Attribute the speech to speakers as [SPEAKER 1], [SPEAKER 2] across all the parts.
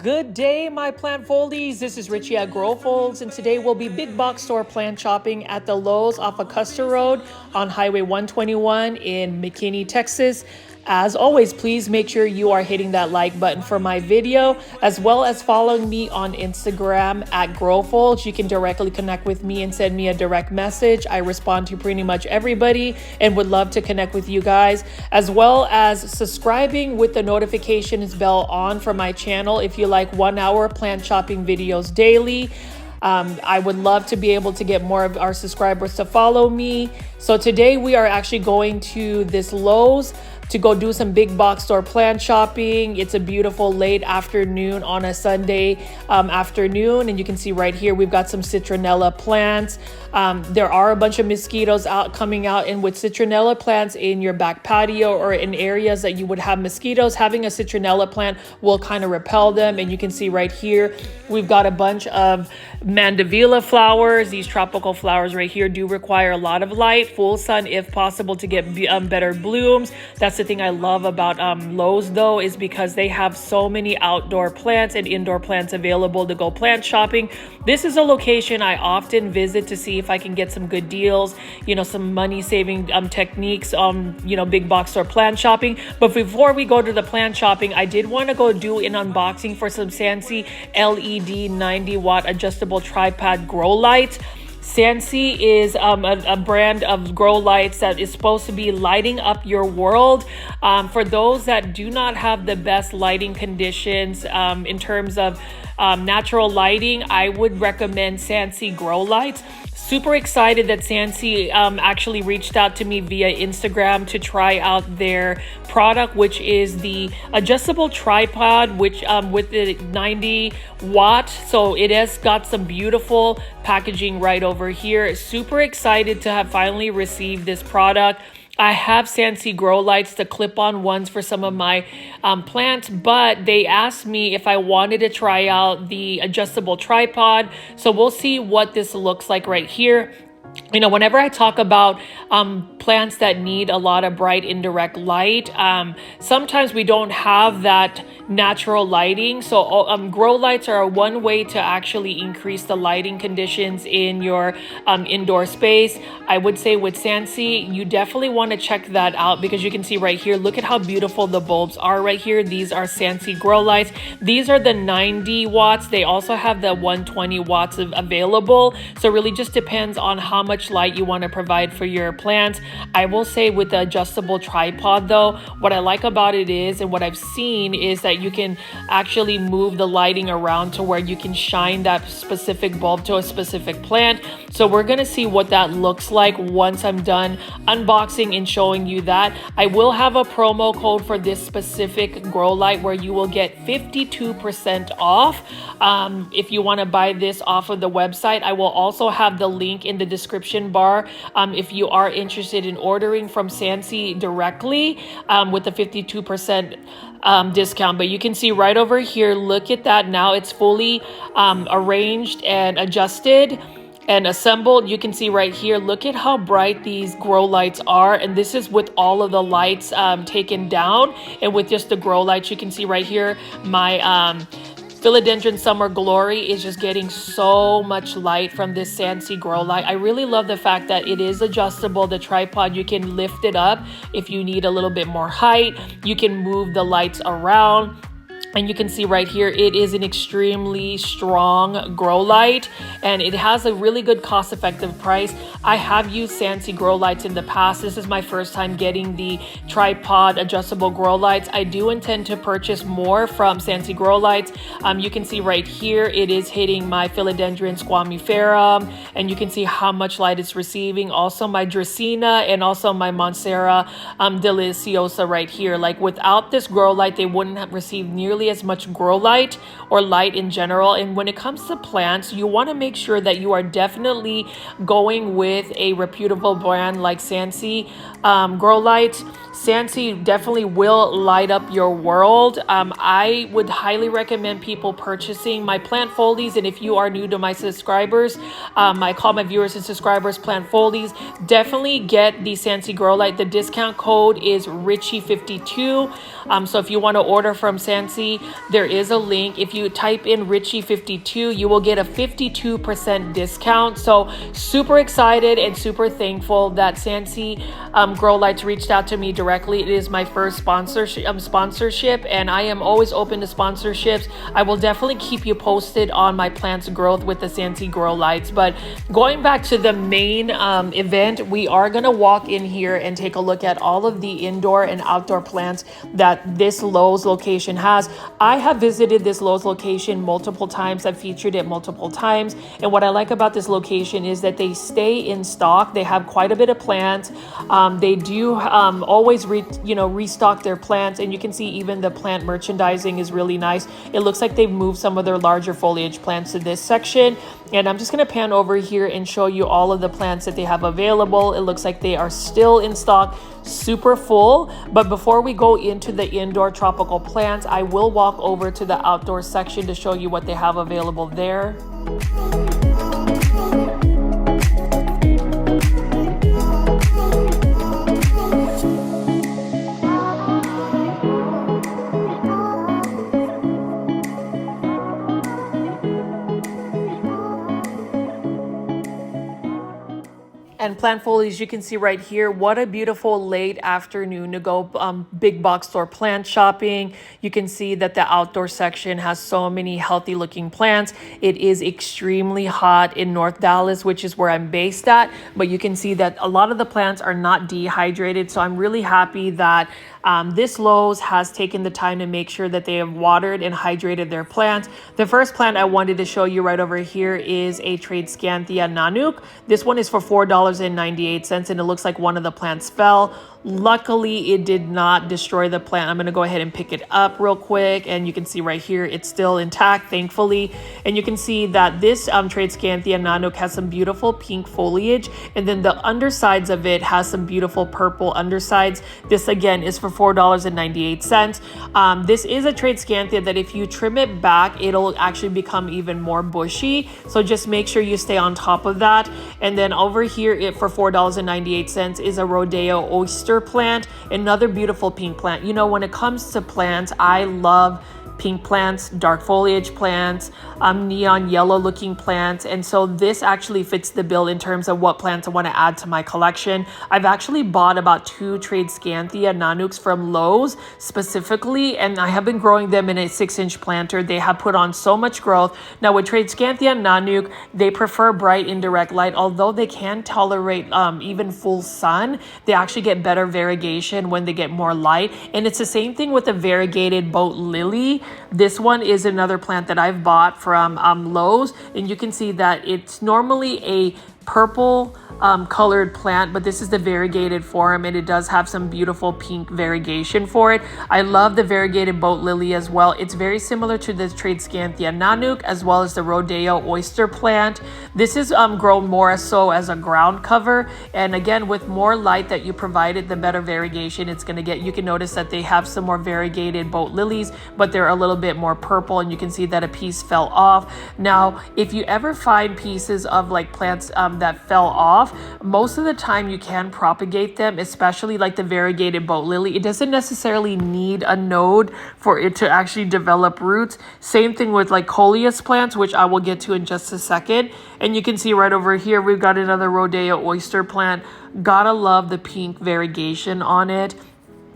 [SPEAKER 1] Good day, my plant foldies. This is Richie at Growfolds, and today we'll be big box store plant shopping at the Lowe's off of Custer Road on Highway 121 in McKinney, Texas. As always, please make sure you are hitting that like button for my video, as well as following me on Instagram at Growfolds. You can directly connect with me and send me a direct message. I respond to pretty much everybody and would love to connect with you guys, as well as subscribing with the notifications bell on for my channel if you like 1 hour plant shopping videos daily. I would love to be able to get more of our subscribers to follow me. So today we are actually going to this Lowe's to go do some big box store plant shopping. It's a beautiful late afternoon on a Sunday afternoon, and you can see right here we've got some citronella plants. There are a bunch of mosquitoes coming out, and with citronella plants in your back patio or in areas that you would have mosquitoes, having a citronella plant will kind of repel them. And you can see right here we've got a bunch of mandevilla flowers. These tropical flowers right here do require a lot of light, full sun if possible, to get better blooms. That's the thing I love about Lowe's though, is because they have so many outdoor plants and indoor plants available to go plant shopping. This is a location I often visit to see if I can get some good deals, some money saving techniques on, big box store plant shopping. But before we go to the plant shopping, I did want to go do an unboxing for some Scentsy LED 90 watt adjustable tripod grow lights. Scentsy is a brand of grow lights that is supposed to be lighting up your world. For those that do not have the best lighting conditions in terms of natural lighting, I would recommend Scentsy grow lights. Super excited that Scentsy actually reached out to me via Instagram to try out their product, which is the adjustable tripod, which with the 90 watt. So it has got some beautiful packaging right over here. Super excited to have finally received this product. I have Scentsy grow lights, the clip-on ones for some of my plants, but they asked me if I wanted to try out the adjustable tripod. So we'll see what this looks like right here. Whenever I talk about plants that need a lot of bright indirect light, sometimes we don't have that natural lighting. So grow lights are one way to actually increase the lighting conditions in your indoor space. I would say with Scentsy, you definitely want to check that out, because you can see right here, look at how beautiful the bulbs are right here. These are Scentsy grow lights. These are the 90 watts. They also have the 120 watts available. So it really just depends on how much light you want to provide for your plants. I will say with the adjustable tripod though, what I like about it is, and what I've seen is that you can actually move the lighting around to where you can shine that specific bulb to a specific plant. So we're going to see what that looks like once I'm done unboxing and showing you that. I will have a promo code for this specific grow light where you will get 52% off if you want to buy this off of the website. I will also have the link in the description bar if you are interested in ordering from Scentsy directly with the 52% discount. But you can see right over here, look at that. Now it's fully arranged and adjusted and assembled. You can see right here, look at how bright these grow lights are. And this is with all of the lights taken down, and with just the grow lights. You can see right here, my Philodendron Summer Glory is just getting so much light from this Scentsy grow light. I really love the fact that it is adjustable. The tripod, you can lift it up if you need a little bit more height. You can move the lights around. And you can see right here, it is an extremely strong grow light, and it has a really good cost-effective price. I have used Scentsy grow lights in the past. This is my first time getting the tripod adjustable grow lights. I do intend to purchase more from Scentsy grow lights. You can see right here, it is hitting my Philodendron squamiferum, and you can see how much light it's receiving. Also my Dracaena and also my Monstera deliciosa right here. Like without this grow light, they wouldn't have received nearly as much grow light or light in general. And when it comes to plants, you want to make sure that you are definitely going with a reputable brand like Scentsy grow lights. Scentsy definitely will light up your world. I would highly recommend people purchasing my plant foldies. And if you are new to my subscribers, I call my viewers and subscribers plant foldies. Definitely get the Scentsy grow light. The discount code is Richie52. So if you want to order from Scentsy, there is a link. If you type in Richie52, you will get a 52% discount. So super excited and super thankful that Scentsy Grow Lights reached out to me directly. It is my first sponsorship, and I am always open to sponsorships. I will definitely keep you posted on my plant's growth with the Scentsy Grow Lights. But going back to the main event, we are going to walk in here and take a look at all of the indoor and outdoor plants that this Lowe's location has. I have visited this Lowe's location multiple times. I've featured it multiple times. And what I like about this location is that they stay in stock. They have quite a bit of plants. They do always restock their plants. And you can see even the plant merchandising is really nice. It looks like they've moved some of their larger foliage plants to this section. And I'm just going to pan over here and show you all of the plants that they have available. It looks like they are still in stock, super full. But before we go into the indoor tropical plants, I will walk over to the outdoor section to show you what they have available there. And plant foliage, you can see right here, what a beautiful late afternoon to go big box store plant shopping. You can see that the outdoor section has so many healthy looking plants. It is extremely hot in North Dallas, which is where I'm based at, but you can see that a lot of the plants are not dehydrated. So I'm really happy that this Lowe's has taken the time to make sure that they have watered and hydrated their plants. The first plant I wanted to show you right over here is a Tradescanthia Nanook. This one is for $4.98, and it looks like one of the plants fell. Luckily, it did not destroy the plant. I'm going to go ahead and pick it up real quick, and you can see right here it's still intact, thankfully. And you can see that this Tradescanthia Nanook has some beautiful pink foliage, and then the undersides of it has some beautiful purple undersides. This again is for $4.98. This is a Tradescanthia that if you trim it back, it'll actually become even more bushy. So just make sure you stay on top of that. And then over here, for $4.98 is a Rodeo Oyster plant, another beautiful pink plant. You know, when it comes to plants, I love pink plants, dark foliage plants, neon yellow looking plants. And so this actually fits the bill in terms of what plants I want to add to my collection. I've actually bought about 2 Tradescanthia Nanooks from Lowe's specifically, and I have been growing them in a 6-inch planter. They have put on so much growth. Now with Tradescanthia Nanook, they prefer bright indirect light, although they can tolerate even full sun. They actually get better variegation when they get more light. And it's the same thing with the variegated boat lily. This one is another plant that I've bought from Lowe's, and you can see that it's normally a purple colored plant, but this is the variegated form, and it does have some beautiful pink variegation for it. I love the variegated boat lily as well. It's very similar to the Tradescanthia Nanook as well as the Rodeo Oyster plant. This is grown more so as a ground cover, and again, with more light that you provided, the better variegation it's going to get. You can notice that they have some more variegated boat lilies, but they're a little bit more purple, and you can see that a piece fell off. Now, if you ever find pieces of like plants that fell off, most of the time you can propagate them, especially like the variegated boat lily. It doesn't necessarily need a node for it to actually develop roots. Same thing with like coleus plants, which I will get to in just a second. And you can see right over here, we've got another Rodeo Oyster plant. Gotta love the pink variegation on it.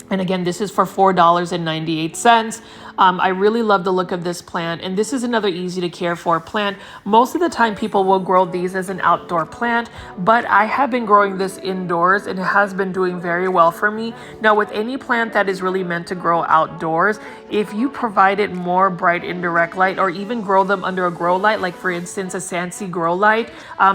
[SPEAKER 1] And again, this is for $4.98. I really love the look of this plant, and this is another easy to care for plant. Most of the time people will grow these as an outdoor plant, but I have been growing this indoors and it has been doing very well for me. Now with any plant that is really meant to grow outdoors, if you provide it more bright indirect light or even grow them under a grow light, like for instance a Scentsy grow light,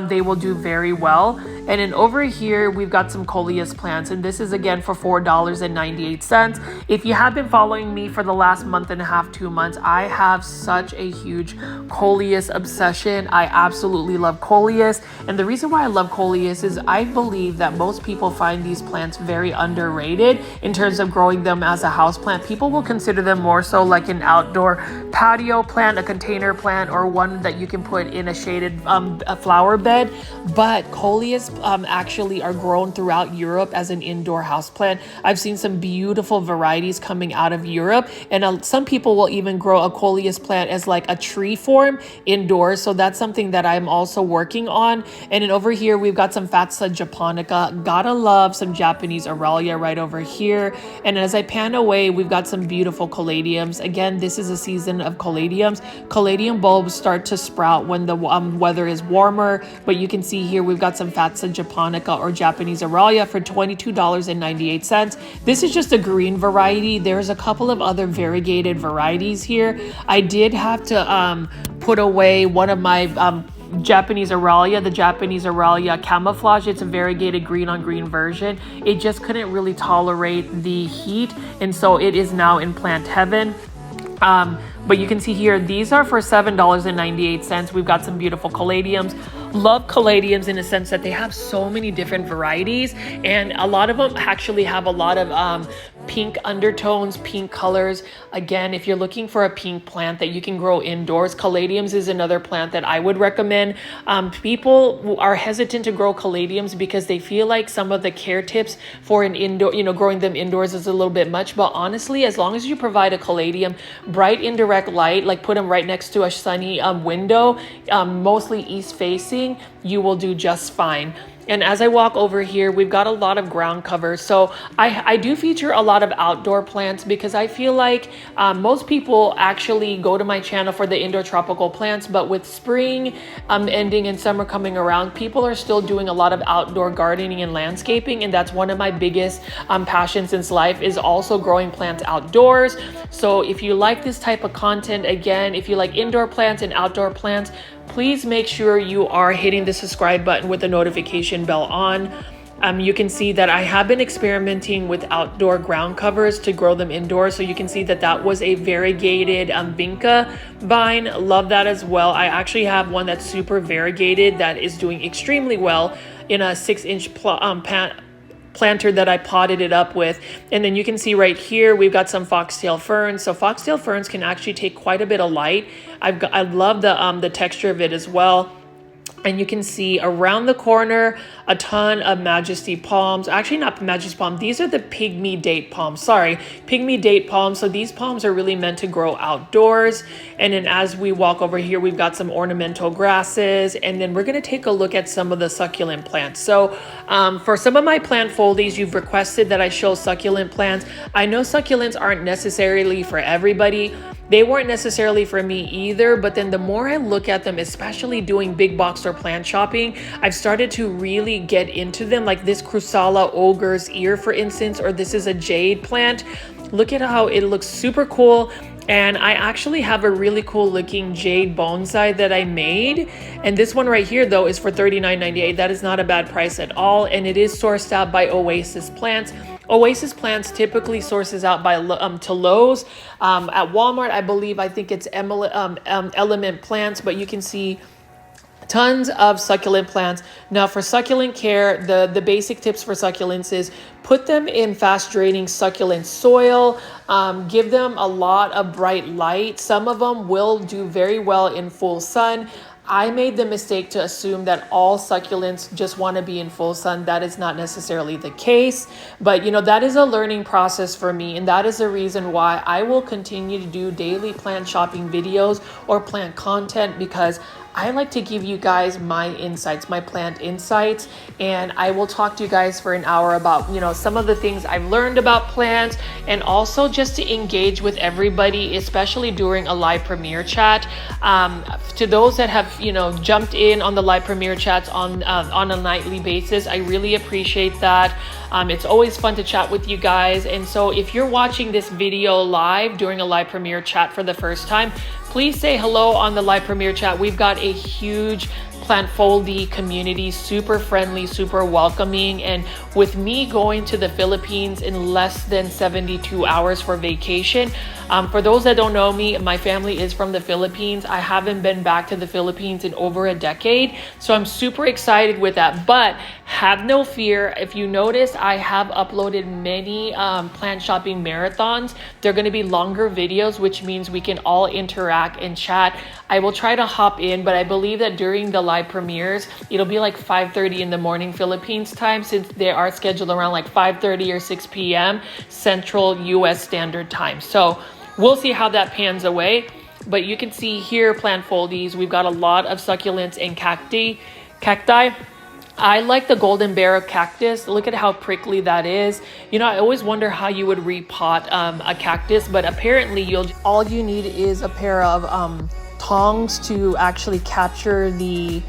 [SPEAKER 1] they will do very well. And then over here we've got some coleus plants, and this is again for $4.98. If you have been following me for the last month and a half, 2 months, I have such a huge coleus obsession. I absolutely love coleus. And the reason why I love coleus is I believe that most people find these plants very underrated in terms of growing them as a house plant. People will consider them more so like an outdoor patio plant, a container plant, or one that you can put in a shaded a flower bed. But coleus actually are grown throughout Europe as an indoor house plant. I've seen some beautiful varieties coming out of Europe, and some people will even grow a coleus plant as like a tree form indoors. So that's something that I'm also working on. And then over here, we've got some Fatsa japonica. Gotta love some Japanese Aurelia right over here. And as I pan away, we've got some beautiful caladiums. Again, this is a season of caladiums. Caladium bulbs start to sprout when the weather is warmer, but you can see here we've got some Fatsa japonica or Japanese Aurelia for $22.98. This is just a green variety. There's a couple of other variegated varieties here. I did have to put away one of my Japanese Aurelia, the Japanese Aurelia camouflage. It's a variegated green on green version. It just couldn't really tolerate the heat, and so it is now in plant heaven. But you can see here, these are for $7.98. We've got some beautiful caladiums. Love caladiums in the sense that they have so many different varieties, and a lot of them actually have a lot of pink undertones, pink colors. Again, if you're looking for a pink plant that you can grow indoors, caladiums is another plant that I would recommend. People are hesitant to grow caladiums because they feel like some of the care tips for an indoor, growing them indoors is a little bit much. But honestly, as long as you provide a caladium, bright indirect light, like put them right next to a sunny window, mostly east facing, you will do just fine. And as I walk over here, we've got a lot of ground cover. So I do feature a lot of outdoor plants because I feel like most people actually go to my channel for the indoor tropical plants, but with spring ending and summer coming around, people are still doing a lot of outdoor gardening and landscaping. And that's one of my biggest passions in life, is also growing plants outdoors. So if you like this type of content, again, if you like indoor plants and outdoor plants, please make sure you are hitting the subscribe button with the notification bell on. You can see that I have been experimenting with outdoor ground covers to grow them indoors. So you can see that that was a variegated vinca vine. Love that as well. I actually have one that's super variegated that is doing extremely well in a 6-inch planter that I potted it up with. And then you can see right here, we've got some foxtail ferns. So foxtail ferns can actually take quite a bit of light. I love the texture of it as well. And you can see around the corner, a ton of Majesty palms. Actually, not Majesty palm. These are the pygmy date palms. Sorry, pygmy date palms. So these palms are really meant to grow outdoors. And then as we walk over here, we've got some ornamental grasses. And then we're going to take a look at some of the succulent plants. So for some of my plant foldies, you've requested that I show succulent plants. I know succulents aren't necessarily for everybody. They weren't necessarily for me either, but then the more I look at them, especially doing big box store plant shopping, I've started to really get into them, like this Crusala ogre's ear, for instance, or this is a jade plant. Look at how it looks super cool. And I actually have a really cool looking jade bonsai that I made. And this one right here though is for $39.98. That is not a bad price at all. And it is sourced out by Oasis Plants. Oasis Plants typically sources out by to Lowe's. At Walmart, I think it's Element Plants, but you can see tons of succulent plants. Now for succulent care, the basic tips for succulents is put them in fast draining succulent soil, give them a lot of bright light. Some of them will do very well in full sun. I made the mistake to assume that all succulents just want to be in full sun. That is not necessarily the case, but that is a learning process for me. And that is the reason why I will continue to do daily plant shopping videos or plant content, because I like to give you guys my insights, my plant insights, and I will talk to you guys for an hour about, some of the things I've learned about plants, and also just to engage with everybody, especially during a live premiere chat. To those that have, jumped in on the live premiere chats on a nightly basis, I really appreciate that. It's always fun to chat with you guys. And so if you're watching this video live during a live premiere chat for the first time, please say hello on the live premiere chat. We've got a huge plant foldy community, super friendly, super welcoming. And with me going to the Philippines in less than 72 hours for vacation, For those that don't know me, my family is from the Philippines. I haven't been back to the Philippines in over a decade, so I'm super excited with that. But have no fear. If you notice, I have uploaded many plant shopping marathons. They're going to be longer videos, which means we can all interact and chat. I will try to hop in, but I believe that during the live premieres, it'll be like 5:30 in the morning Philippines time, since they are scheduled around like 5:30 or 6 p.m. Central US Standard Time. So we'll see how that pans away. But you can see here, plant foldies, we've got a lot of succulents and cacti. I like the golden barrel cactus. Look at how prickly that is. You know, I always wonder how you would repot a cactus, but apparently all you need is a pair of tongs to actually capture the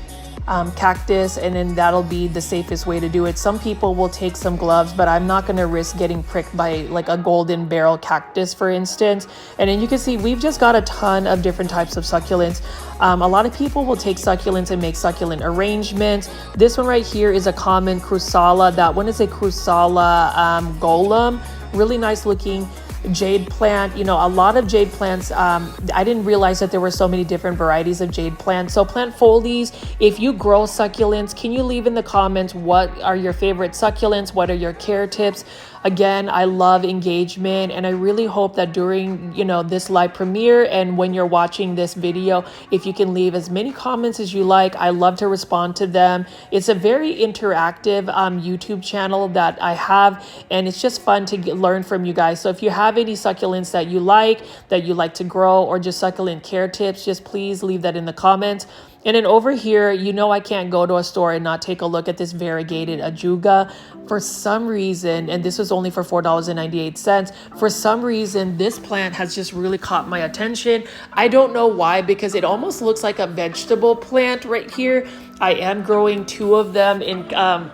[SPEAKER 1] cactus, and then that'll be the safest way to do it. Some people will take some gloves, but I'm not going to risk getting pricked by like a golden barrel cactus, for instance. And then you can see we've just got a ton of different types of succulents. A lot of people will take succulents and make succulent arrangements. This one right here is a common crusala. That one is a crusala golem. Really nice looking jade plant. You know, a lot of jade plants, I didn't realize that there were so many different varieties of jade plants. So plant foldies, if you grow succulents, can you leave in the comments what are your favorite succulents? What are your care tips? Again, I love engagement, and I really hope that during, you know, this live premiere and when you're watching this video, if you can leave as many comments as you like, I love to respond to them. It's a very interactive YouTube channel that I have, and it's just fun to learn from you guys. So if you have any succulents that you like to grow, or just succulent care tips, just please leave that in the comments. And then over here, you know, I can't go to a store and not take a look at this variegated ajuga. For some reason, and this was only for $4.98, for some reason, this plant has just really caught my attention. I don't know why, because it almost looks like a vegetable plant right here. I am growing 2 of them in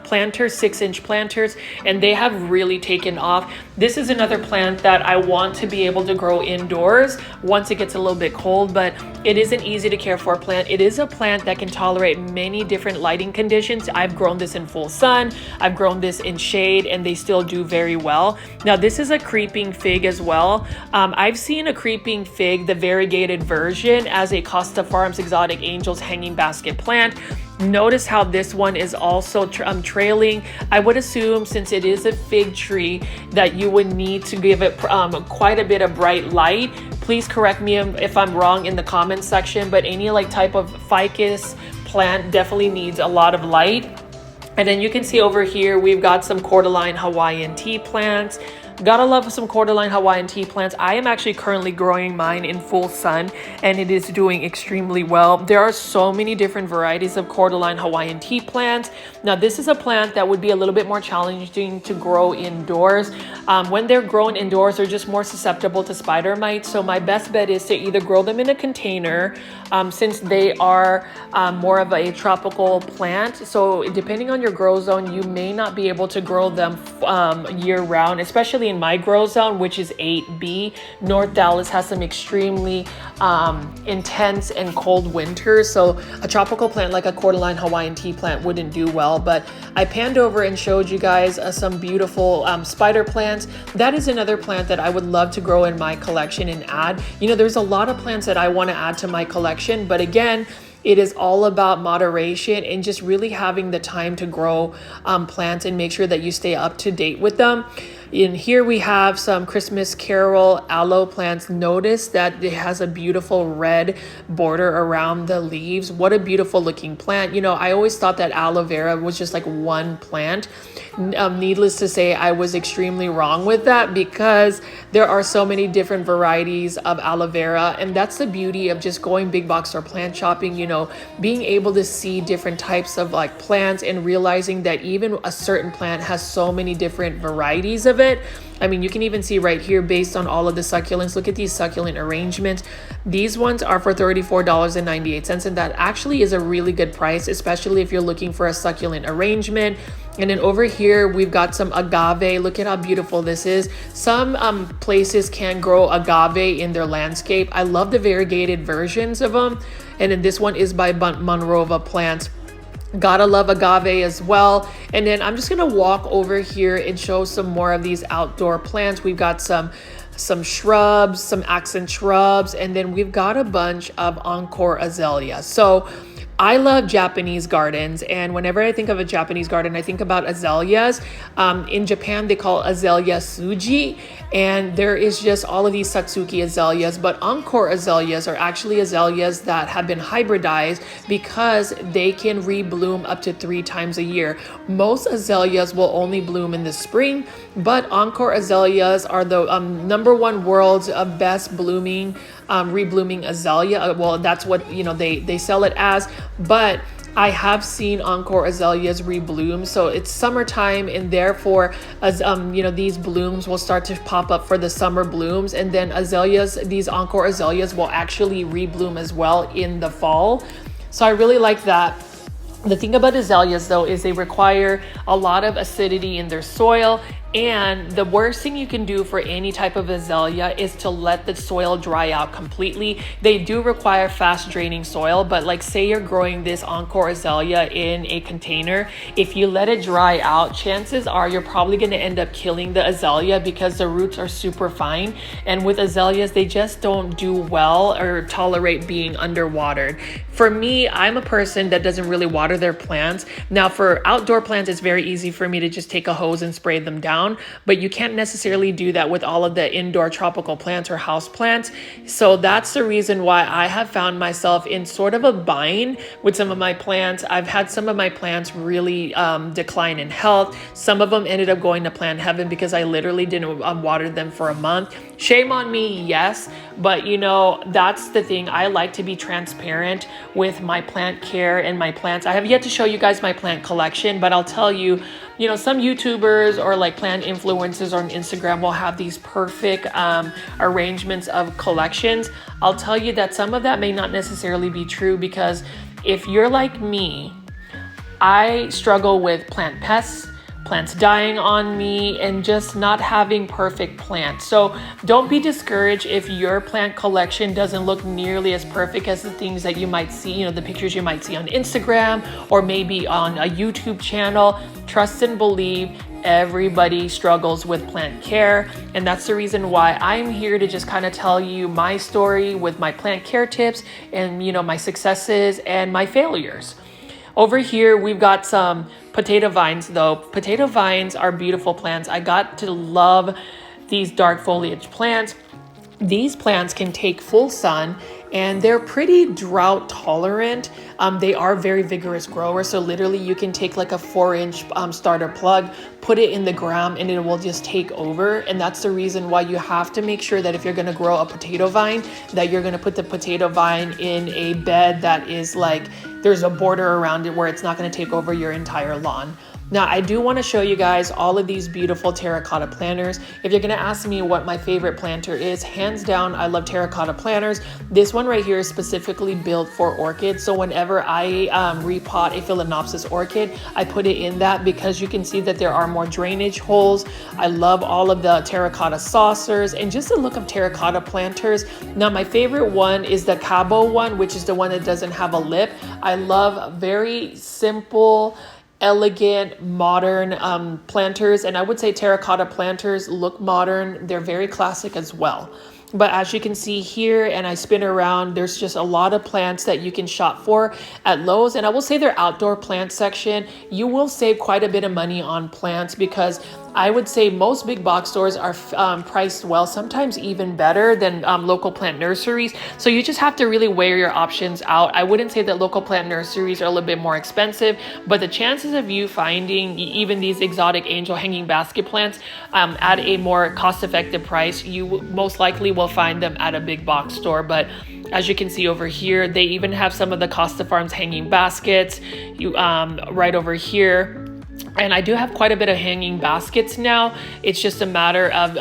[SPEAKER 1] planters, 6-inch planters, and they have really taken off. This is another plant that I want to be able to grow indoors once it gets a little bit cold, but it is an easy to care for plant. It is a plant that can tolerate many different lighting conditions. I've grown this in full sun, I've grown this in shade, and they still do very well. Now, this is a creeping fig as well. I've seen a creeping fig, the variegated version, as a Costa Farms Exotic Angels hanging basket plant. Notice how this one is also trailing. I would assume, since it is a fig tree, that you would need to give it quite a bit of bright light. Please correct me if I'm wrong in the comments section, but any like type of ficus plant definitely needs a lot of light. And then you can see over here, we've got some cordyline Hawaiian tea plants. Gotta love some cordyline Hawaiian tea plants. I am actually currently growing mine in full sun, and it is doing extremely well. There are so many different varieties of cordyline Hawaiian tea plants. Now, this is a plant that would be a little bit more challenging to grow indoors. When they're grown indoors, they're just more susceptible to spider mites. So my best bet is to either grow them in a container, since they are more of a tropical plant. So depending on your grow zone, you may not be able to grow them year round, especially in my grow zone, which is 8B. North Dallas has some extremely intense and cold winters, so a tropical plant like a cordyline Hawaiian tea plant wouldn't do well. But I panned over and showed you guys some beautiful spider plants. That is another plant that I would love to grow in my collection and add. You know, there's a lot of plants that I want to add to my collection, but again, it is all about moderation and just really having the time to grow plants and make sure that you stay up to date with them. In here we have some Christmas Carol aloe plants. Notice that it has a beautiful red border around the leaves. What a beautiful looking plant. You know, I always thought that aloe vera was just like one plant. Needless to say, I was extremely wrong with that, because there are so many different varieties of aloe vera, and that's the beauty of just going big box or plant shopping, you know, being able to see different types of like plants and realizing that even a certain plant has so many different varieties of it. I mean, you can even see right here based on all of the succulents. Look at these succulent arrangements. These ones are for $34.98, and that actually is a really good price, especially if you're looking for a succulent arrangement. And then over here, we've got some agave. Look at how beautiful this is. Some places can grow agave in their landscape. I love the variegated versions of them. And then this one is by Monrova Plants. Gotta love agave as well. And then I'm just gonna walk over here and show some more of these outdoor plants. We've got some some shrubs, some accent shrubs, and then we've got a bunch of encore azaleas. So I love Japanese gardens, and whenever I think of a Japanese garden, I think about azaleas. In Japan, they call azalea suji, and there is just all of these Satsuki azaleas, but encore azaleas are actually azaleas that have been hybridized because they can rebloom up to 3 times a year. Most azaleas will only bloom in the spring, but encore azaleas are the #1 world's best blooming reblooming azalea. Well, that's what they sell it as, but I have seen encore azaleas rebloom. So it's summertime, and therefore, as these blooms will start to pop up for the summer blooms, and then these encore azaleas will actually rebloom as well in the fall. So I really like that. The thing about azaleas, though, is they require a lot of acidity in their soil. And the worst thing you can do for any type of azalea is to let the soil dry out completely. They do require fast draining soil, but like say you're growing this encore azalea in a container, if you let it dry out, chances are you're probably going to end up killing the azalea because the roots are super fine. And with azaleas, they just don't do well or tolerate being underwatered. For me, I'm a person that doesn't really water their plants. Now for outdoor plants, it's very easy for me to just take a hose and spray them down. But you can't necessarily do that with all of the indoor tropical plants or house plants. So that's the reason why I have found myself in sort of a bind with some of my plants. I've had some of my plants really decline in health. Some of them ended up going to plant heaven because I literally didn't water them for a month. Shame on me, yes, but that's the thing. I like to be transparent with my plant care and my plants. I have yet to show you guys my plant collection, but I'll tell you, some YouTubers or like plant influencers on Instagram will have these perfect arrangements of collections. I'll tell you that some of that may not necessarily be true, because if you're like me, I struggle with plant pests, plants dying on me, and just not having perfect plants. So don't be discouraged if your plant collection doesn't look nearly as perfect as the things that you might see, the pictures you might see on Instagram or maybe on a YouTube channel. Trust and believe, everybody struggles with plant care, and that's the reason why I'm here to just kind of tell you my story with my plant care tips and my successes and my failures. Over here, we've got some potato vines, though. Potato vines are beautiful plants. I got to love these dark foliage plants. These plants can take full sun, and they're pretty drought tolerant. They are very vigorous growers. So literally you can take like a 4-inch starter plug, put it in the ground, and it will just take over. And that's the reason why you have to make sure that if you're going to grow a potato vine, that you're going to put the potato vine in a bed that is like, there's a border around it where it's not going to take over your entire lawn. Now, I do want to show you guys all of these beautiful terracotta planters. If you're going to ask me what my favorite planter is, hands down, I love terracotta planters. This one right here is specifically built for orchids. So whenever I repot a Philodendron orchid, I put it in that because you can see that there are more drainage holes. I love all of the terracotta saucers and just the look of terracotta planters. Now, my favorite one is the Cabo one, which is the one that doesn't have a lip. I love very simple, elegant, modern planters, and I would say terracotta planters look modern. They're very classic as well. But as you can see here, and I spin around, there's just a lot of plants that you can shop for at Lowe's. And I will say their outdoor plant section, you will save quite a bit of money on plants, because I would say most big box stores are priced well, sometimes even better than local plant nurseries. So you just have to really weigh your options out. I wouldn't say that local plant nurseries are a little bit more expensive, but the chances of you finding even these exotic angel hanging basket plants at a more cost-effective price, you most likely will find them at a big box store. But as you can see over here, they even have some of the Costa Farms hanging baskets right over here. And I do have quite a bit of hanging baskets now. It's just a matter of,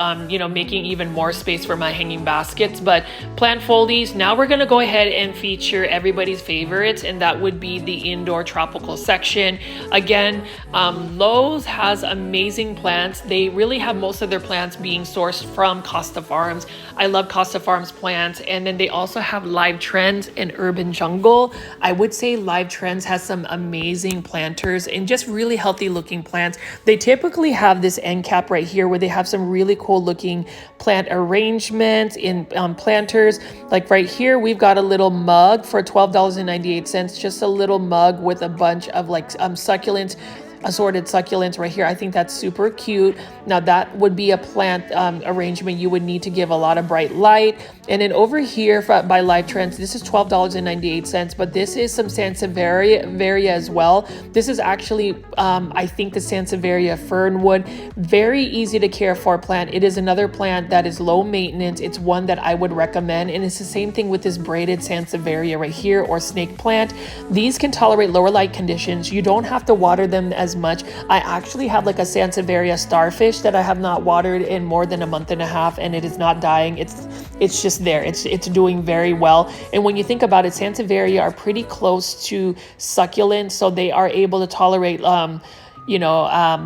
[SPEAKER 1] making even more space for my hanging baskets. But plant foldies, now we're going to go ahead and feature everybody's favorites, and that would be the indoor tropical section. Again, Lowe's has amazing plants. They really have most of their plants being sourced from Costa Farms. I love Costa Farms plants. And then they also have Live Trends and Urban Jungle. I would say Live Trends has some amazing planters and just really healthy looking looking plants. They typically have this end cap right here where they have some really cool looking plant arrangements in planters. Like right here, we've got a little mug for $12.98, just a little mug with a bunch of like succulents, assorted succulents right here. I think that's super cute. Now that would be a plant arrangement you would need to give a lot of bright light. And then over here by Live Trends, this is $12.98, but this is some Sansevieria as well. This is actually, I think, the Sansevieria fernwood. Very easy to care for plant. It is another plant that is low maintenance. It's one that I would recommend. And it's the same thing with this braided Sansevieria right here, or snake plant. These can tolerate lower light conditions. You don't have to water them as much. I actually have like a Sansevieria starfish that I have not watered in more than a month and a half, and it is not dying. It's just there. It's doing very well. And when you think about it, Sansevieria are pretty close to succulents, so they are able to tolerate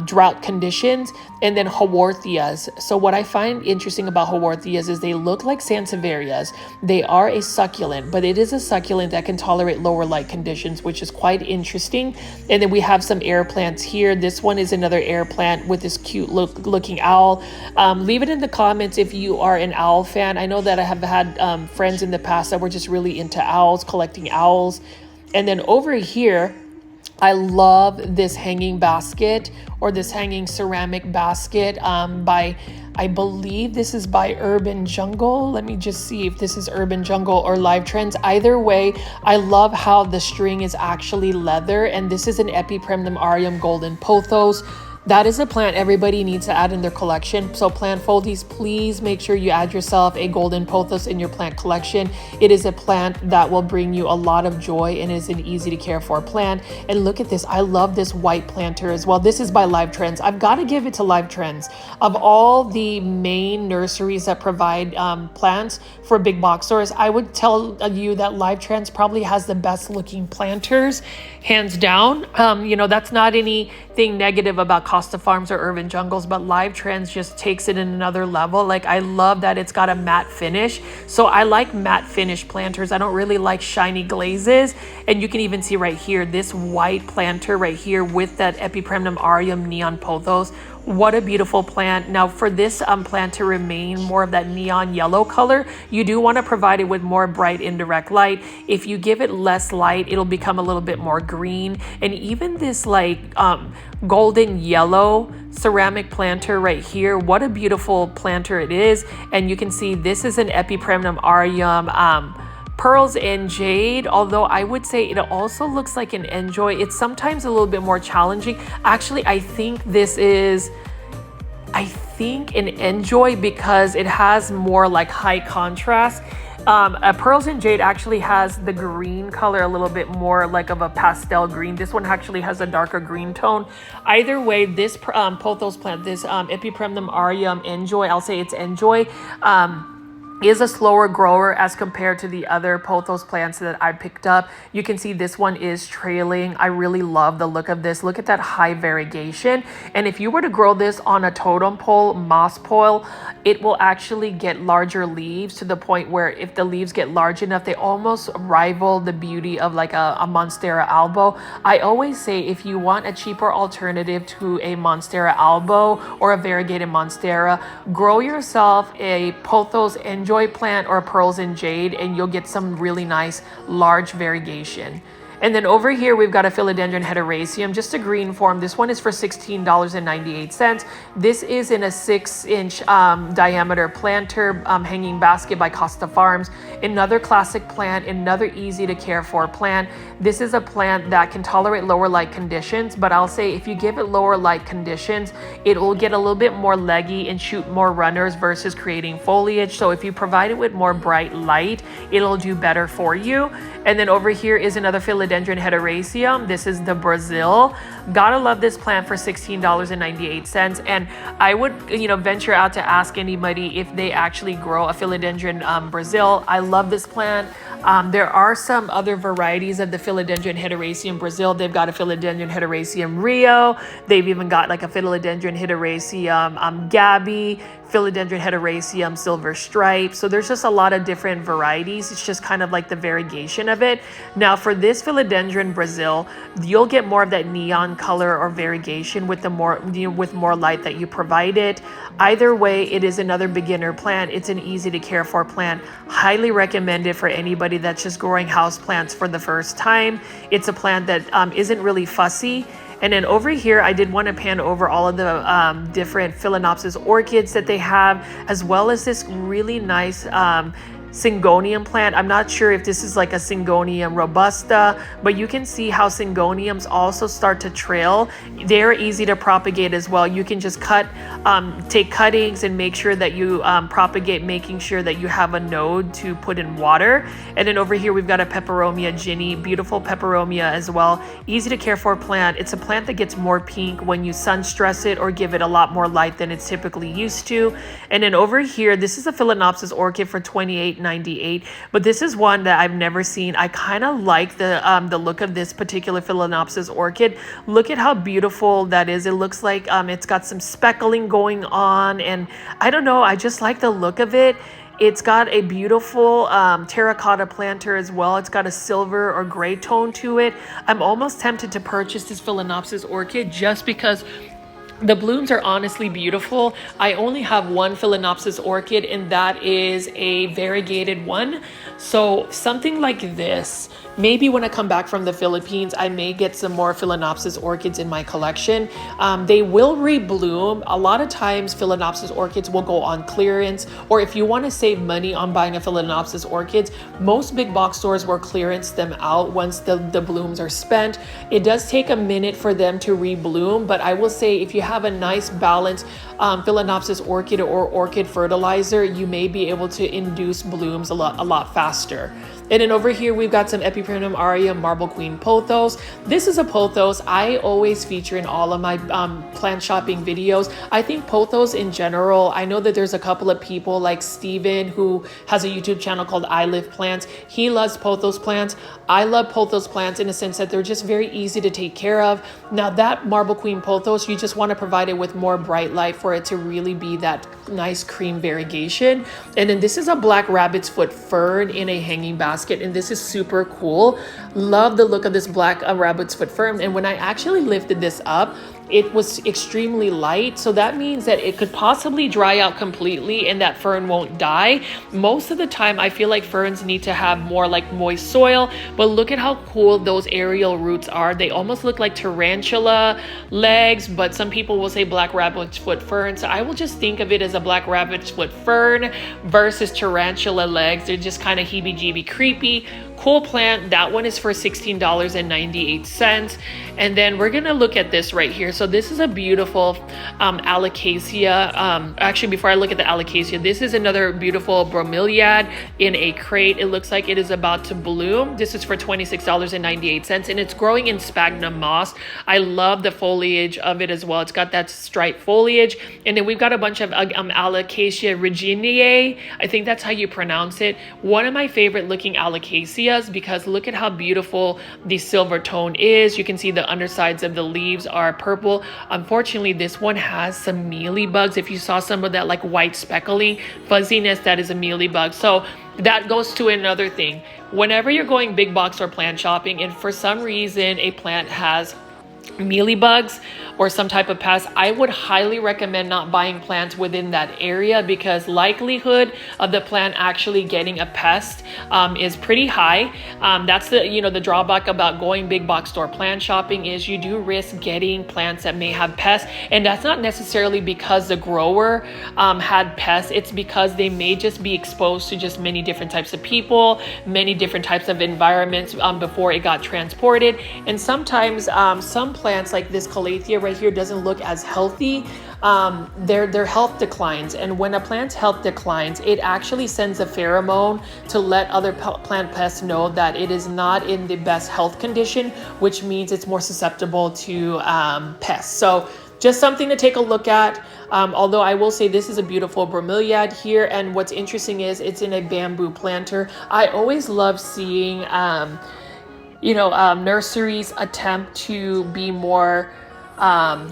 [SPEAKER 1] drought conditions. And then Haworthias. So what I find interesting about Haworthias is they look like Sansevierias. They are a succulent, but it is a succulent that can tolerate lower light conditions, which is quite interesting. And then we have some air plants here. This one is another air plant with this cute looking owl. Leave it in the comments if you are an owl fan. I know that I have had friends in the past that were just really into owls, collecting owls. And then over here, I love this hanging basket, or this hanging ceramic basket by, I believe this is by Urban Jungle. Let me just see if this is Urban Jungle or Live Trends. Either way, I love how the string is actually leather, and this is an Epipremnum aureum golden pothos. That is a plant everybody needs to add in their collection. So plant foldies, please make sure you add yourself a golden pothos in your plant collection. It is a plant that will bring you a lot of joy and is an easy to care for plant. And look at this. I love this white planter as well. This is by Live Trends. I've got to give it to Live Trends. Of all the main nurseries that provide plants for big box stores, I would tell you that Live Trends probably has the best looking planters, hands down. That's not anything negative about Costa Farms or Urban Jungles, but Live Trends just takes it in another level. Like, I love that it's got a matte finish. So I like matte finish planters. I don't really like shiny glazes. And you can even see right here, this white planter right here with that Epipremnum aureum neon pothos. What a beautiful plant. Now for this plant to remain more of that neon yellow color, you do want to provide it with more bright indirect light. If you give it less light, it'll become a little bit more green. And even this like golden yellow ceramic planter right here, what a beautiful planter it is. And you can see this is an Epipremnum aureum pearls and jade, although I would say it also looks like an enjoy. It's sometimes a little bit more challenging. Actually, I think this is, an enjoy because it has more like high contrast. Pearls and jade actually has the green color a little bit more like of a pastel green. This one actually has a darker green tone. Either way, this pothos plant, this Epipremnum aureum enjoy, I'll say it's enjoy, is a slower grower as compared to the other pothos plants that I picked up. You can see this one is trailing. I really love the look of this. Look at that high variegation. And if you were to grow this on a totem pole, moss pole, it will actually get larger leaves to the point where if the leaves get large enough, they almost rival the beauty of like a Monstera albo. I always say if you want a cheaper alternative to a Monstera albo or a variegated Monstera, grow yourself a pothos enjoy plant or pearls and jade, and you'll get some really nice large variegation. And then over here, we've got a Philodendron heteroraceum, just a green form. This one is for $16.98. This is in a 6-inch diameter planter, hanging basket by Costa Farms. Another classic plant, another easy to care for plant. This is a plant that can tolerate lower light conditions, but I'll say if you give it lower light conditions, it will get a little bit more leggy and shoot more runners versus creating foliage. So if you provide it with more bright light, it'll do better for you. And then over here is another Philodendron heteroraceum. This is the Brazil. Gotta love this plant for $16.98. And I would, venture out to ask anybody if they actually grow a Philodendron Brazil. I love this plant. There are some other varieties of the Philodendron Hederaceum Brazil. They've got a Philodendron Hederaceum Rio. They've even got like a Philodendron Hederaceum Gabi, Philodendron Hederaceum Silver Stripe. So there's just a lot of different varieties. It's just kind of like the variegation of it. Now for this Philodendron Brazil, you'll get more of that neon color or variegation with the more light that you provide it. Either way, it is another beginner plant. It's an easy to care for plant. Highly recommended for anybody that's just growing house plants for the first time. It's a plant that isn't really fussy. And then over here, I did want to pan over all of the different Phalaenopsis orchids that they have, as well as this really nice Syngonium plant. I'm not sure if this is like a Syngonium robusta, but you can see how Syngoniums also start to trail. They're easy to propagate as well. You can just take cuttings and make sure that you propagate, making sure that you have a node to put in water. And then over here, we've got a Peperomia Ginny, beautiful Peperomia as well. Easy to care for plant. It's a plant that gets more pink when you sun stress it or give it a lot more light than it's typically used to. And then over here, this is a Phalaenopsis orchid for $28.98, but this is one that I've never seen. I kind of like the look of this particular Phalaenopsis orchid. Look at how beautiful that is. It looks like it's got some speckling going on, and I don't know, I just like the look of it. It's got a beautiful terracotta planter as well. It's got a silver or gray tone to it. I'm almost tempted to purchase this Phalaenopsis orchid just because the blooms are honestly beautiful. I only have one Phalaenopsis orchid, and that is a variegated one. So something like this, maybe when I come back from the Philippines, I may get some more Phalaenopsis orchids in my collection. They will rebloom. A lot of times Phalaenopsis orchids will go on clearance, or if you want to save money on buying a Phalaenopsis orchids, most big box stores will clearance them out once the blooms are spent. It does take a minute for them to rebloom, but I will say if you have a nice balanced Phalaenopsis orchid or orchid fertilizer, you may be able to induce blooms a lot faster. And then over here, we've got some Epiprenum aria Marble Queen Pothos. This is a Pothos I always feature in all of my plant shopping videos. I think Pothos in general, I know that there's a couple of people like Steven who has a YouTube channel called I Live Plants. He loves Pothos plants. I love Pothos plants in a sense that they're just very easy to take care of. Now that Marble Queen Pothos, you just want to provide it with more bright light for it to really be that nice cream variegation. And then this is a black rabbit's foot fern in a hanging basket, and this is super cool. Love the look of this black rabbit's foot fern. And when I actually lifted this up, it was extremely light, so that means that it could possibly dry out completely and that fern won't die. Most of the time I feel like ferns need to have more like moist soil, but look at how cool those aerial roots are. They almost look like tarantula legs, but some people will say black rabbit's foot fern, so I will just think of it as a black rabbit's foot fern versus tarantula legs. They're just kind of heebie-jeebie creepy. Cool plant. That one is for $16.98. And then we're gonna look at this right here. So this is a beautiful alocasia. Actually, before I look at the alocasia, this is another beautiful bromeliad in a crate. It looks like it is about to bloom. This is for $26.98, and it's growing in sphagnum moss. I love the foliage of it as well. It's got that striped foliage. And then we've got a bunch of alocasia reginae. I think that's how you pronounce it. One of my favorite looking alocasias, because look at how beautiful the silver tone is. You can see the undersides of the leaves are purple. Unfortunately, this one has some mealybugs. If you saw some of that like white speckling fuzziness, that is a mealybug. So that goes to another thing. Whenever you're going big box or plant shopping and for some reason a plant has mealybugs or some type of pest, I would highly recommend not buying plants within that area, because likelihood of the plant actually getting a pest is pretty high. That's the drawback about going big box store plant shopping, is you do risk getting plants that may have pests, and that's not necessarily because the grower had pests. It's because they may just be exposed to just many different types of people, many different types of environments before it got transported. And sometimes some plants like this calathea right here doesn't look as healthy. Their health declines, and when a plant's health declines, it actually sends a pheromone to let other plant pests know that it is not in the best health condition, which means it's more susceptible to pests. So just something to take a look at. Although I will say this is a beautiful bromeliad here, and what's interesting is it's in a bamboo planter. I always love seeing nurseries attempt to be more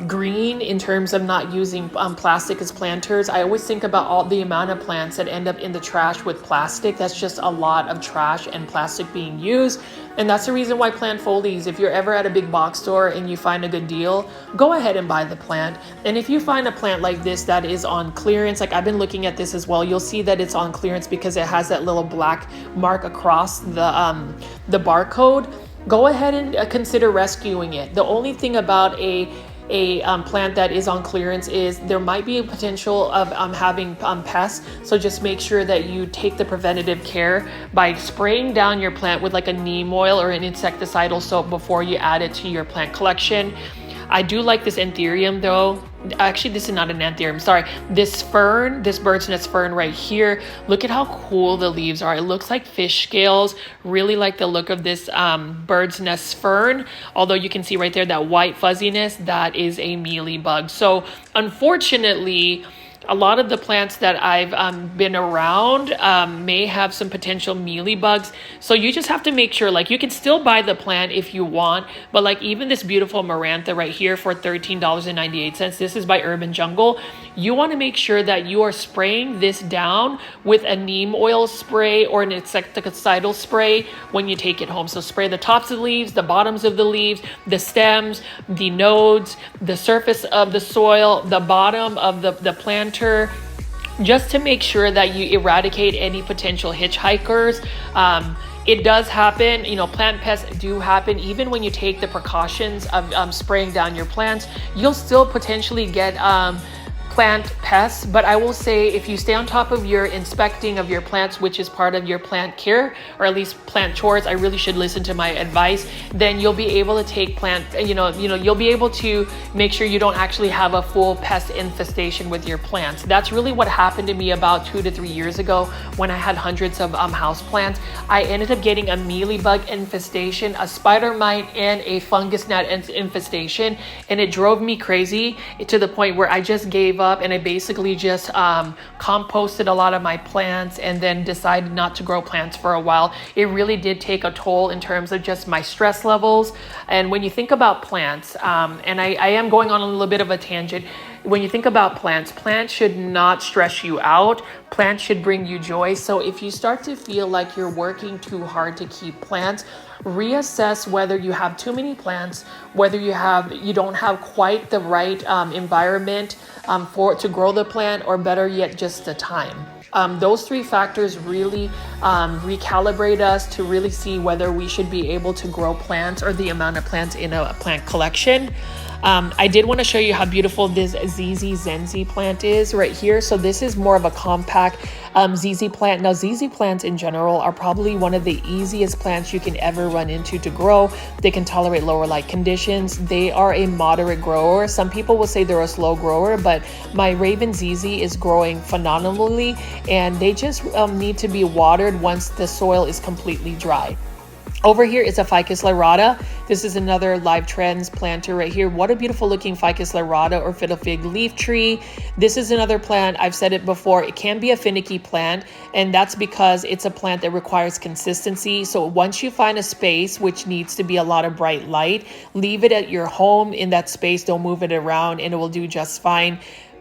[SPEAKER 1] green in terms of not using plastic as planters. I always think about all the amount of plants that end up in the trash with plastic. That's just a lot of trash and plastic being used. And that's the reason why plant foliage, if you're ever at a big box store and you find a good deal, go ahead and buy the plant. And if you find a plant like this that is on clearance, like I've been looking at this as well, you'll see that it's on clearance because it has that little black mark across the barcode. Go ahead and consider rescuing it. The only thing about a plant that is on clearance is there might be a potential of having pests. So just make sure that you take the preventative care by spraying down your plant with like a neem oil or an insecticidal soap before you add it to your plant collection. I do like this anthurium though. Actually, this is not an anthurium, sorry. This fern, this bird's nest fern right here, look at how cool the leaves are. It looks like fish scales. Really like the look of this bird's nest fern. Although you can see right there that white fuzziness, that is a mealybug. So unfortunately, a lot of the plants that I've been around may have some potential mealybugs. So you just have to make sure, like you can still buy the plant if you want, but like even this beautiful Marantha right here for $13.98, this is by Urban Jungle. You want to make sure that you are spraying this down with a neem oil spray or an insecticidal spray when you take it home. So spray the tops of the leaves, the bottoms of the leaves, the stems, the nodes, the surface of the soil, the bottom of the planter, just to make sure that you eradicate any potential hitchhikers. It does happen, plant pests do happen. Even when you take the precautions of spraying down your plants, you'll still potentially get plant pests. But I will say, if you stay on top of your inspecting of your plants, which is part of your plant care, or at least plant chores, I really should listen to my advice, then you'll be able to take you'll be able to make sure you don't actually have a full pest infestation with your plants. That's really what happened to me about 2 to 3 years ago when I had hundreds of house plants. I ended up getting a mealybug infestation, a spider mite, and a fungus gnat infestation, and it drove me crazy to the point where I just gave up and I basically just composted a lot of my plants and then decided not to grow plants for a while. It really did take a toll in terms of just my stress levels. And when you think about plants, and I am going on a little bit of a tangent, when you think about plants should not stress you out. Plants should bring you joy. So if you start to feel like you're working too hard to keep plants, reassess whether you have too many plants, whether you don't have quite the right environment to grow the plant, or better yet, just the time. Those 3 factors really recalibrate us to really see whether we should be able to grow plants or the amount of plants in a plant collection. I did want to show you how beautiful this ZZ Zenzi plant is right here. So this is more of a compact ZZ plant. Now ZZ plants in general are probably one of the easiest plants you can ever run into to grow. They can tolerate lower light conditions. They are a moderate grower. Some people will say they're a slow grower, but my Raven ZZ is growing phenomenally, and they just need to be watered once the soil is completely dry. Over here is a Ficus lyrata. This is another Live Trends planter right here. What a beautiful looking Ficus lyrata or fiddle fig leaf tree. This is another plant, I've said it before, it can be a finicky plant, and that's because it's a plant that requires consistency. So once you find a space which needs to be a lot of bright light, leave it at your home in that space. Don't move it around and it will do just fine.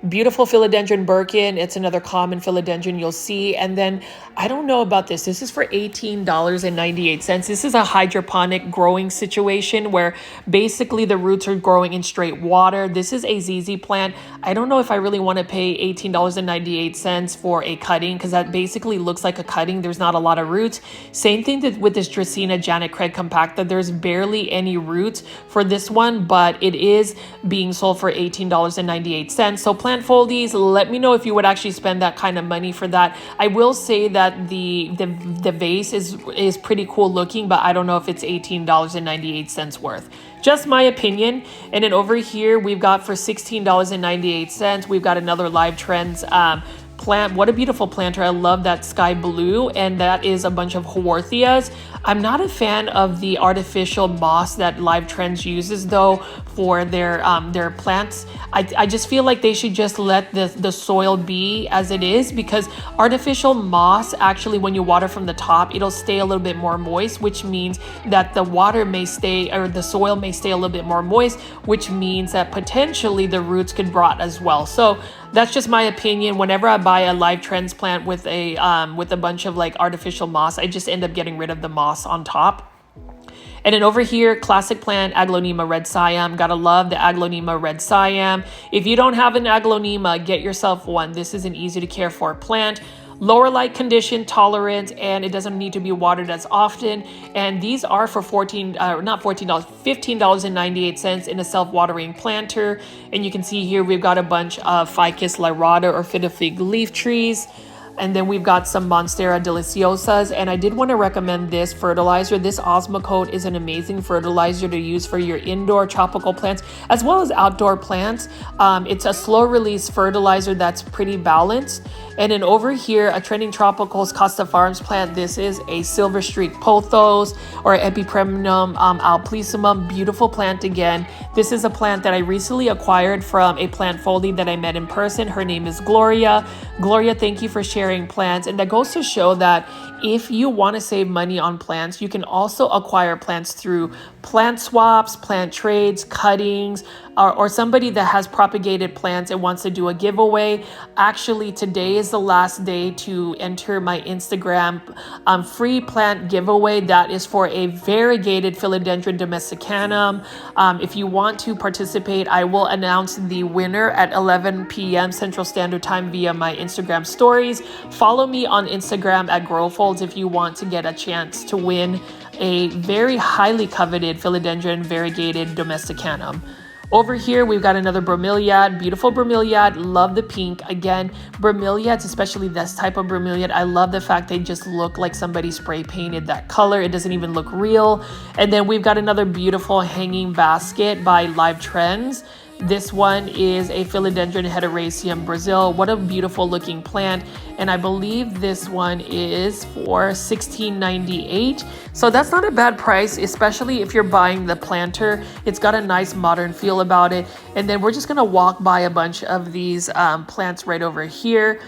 [SPEAKER 1] Beautiful Philodendron Birkin. It's another common philodendron you'll see. And then I don't know about this. This is for $18.98. This is a hydroponic growing situation where basically the roots are growing in straight water. This is a ZZ plant. I don't know if I really want to pay $18.98 for a cutting, because that basically looks like a cutting. There's not a lot of roots. Same thing with this Dracaena Janet Craig compacta. There's barely any roots for this one, but it is being sold for $18.98. So plant foldies, let me know if you would actually spend that kind of money for that. I will say that the vase is pretty cool looking, but I don't know if it's $18.98 worth. Just my opinion. And then over here we've got for $16.98, we've got another Live Trends plant. What a beautiful planter. I love that sky blue, and that is a bunch of Haworthias. I'm not a fan of the artificial moss that Live Trends uses though for their plants. I just feel like they should just let the soil be as it is, because artificial moss, actually when you water from the top, it'll stay a little bit more moist, which means that the water may stay, or the soil may stay a little bit more moist, which means that potentially the roots could rot as well. So that's just my opinion. Whenever I buy a live transplant with a bunch of like artificial moss, I just end up getting rid of the moss on top. And then over here, classic plant, Aglaonema red siam. Gotta love the Aglaonema red siam. If you don't have an Aglaonema, get yourself one. This is an easy to care for plant. Lower light condition tolerance, and it doesn't need to be watered as often. And these are for $15.98 in a self-watering planter. And you can see here we've got a bunch of Ficus lyrata or fiddle fig leaf trees. And then we've got some Monstera deliciosas. And I did want to recommend this fertilizer. This Osmocote is an amazing fertilizer to use for your indoor tropical plants as well as outdoor plants. It's a slow release fertilizer that's pretty balanced. And then over here, a trending tropicals Costa Farms plant. This is a silver streak pothos or Epipremnum alplicimum. Beautiful plant again. This is a plant that I recently acquired from a plant foldie that I met in person. Her name is Gloria. Gloria, thank you for sharing plants. And that goes to show that if you want to save money on plants, you can also acquire plants through plant swaps, plant trades, cuttings, or somebody that has propagated plants and wants to do a giveaway. Actually, today is the last day to enter my Instagram free plant giveaway. That is for a variegated Philodendron domesticanum. If you want to participate, I will announce the winner at 11 p.m. Central Standard Time via my Instagram stories. Follow me on Instagram at GrowFolds if you want to get a chance to win a very highly coveted Philodendron variegated domesticanum. Over here, we've got another bromeliad, beautiful bromeliad. Love the pink. Again, bromeliads, especially this type of bromeliad, I love the fact they just look like somebody spray painted that color. It doesn't even look real. And then we've got another beautiful hanging basket by Live Trends. This one is a Philodendron heteroraceum Brazil. What a beautiful looking plant. And I believe this one is for $16.98. So that's not a bad price, especially if you're buying the planter. It's got a nice modern feel about it. And then we're just gonna walk by a bunch of these plants right over here.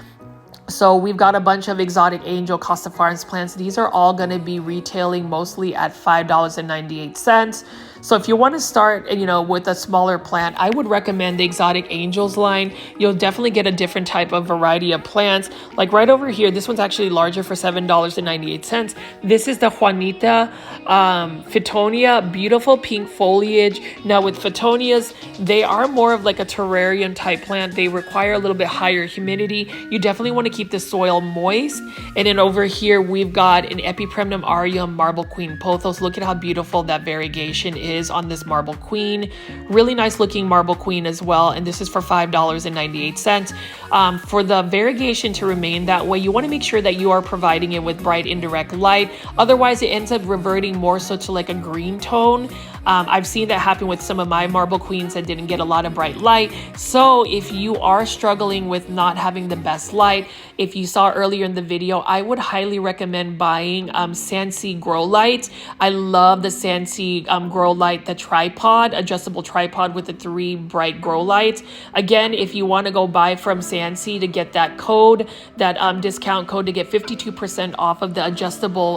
[SPEAKER 1] So we've got a bunch of exotic angel Costa Farms plants. These are all going to be retailing mostly at $5.98. So if you want to start, with a smaller plant, I would recommend the Exotic Angels line. You'll definitely get a different type of variety of plants. Like right over here, this one's actually larger for $7.98. This is the Juanita Fittonia, beautiful pink foliage. Now with Fittonias, they are more of like a terrarium type plant. They require a little bit higher humidity. You definitely want to keep the soil moist. And then over here, we've got an Epipremnum aureum Marble Queen Pothos. Look at how beautiful that variegation is on this Marble Queen. Really nice looking Marble Queen as well. And this is for $5.98. For the variegation to remain that way, you want to make sure that you are providing it with bright indirect light. Otherwise, it ends up reverting more so to like a green tone. I've seen that happen with some of my Marble Queens that didn't get a lot of bright light. So if you are struggling with not having the best light, if you saw earlier in the video, I would highly recommend buying Sansi Grow Light. I love the Sansi Grow Light, the tripod, adjustable tripod with the 3 bright grow lights. Again, if you want to go buy from Sansi to get that code, that discount code to get 52% off of the adjustable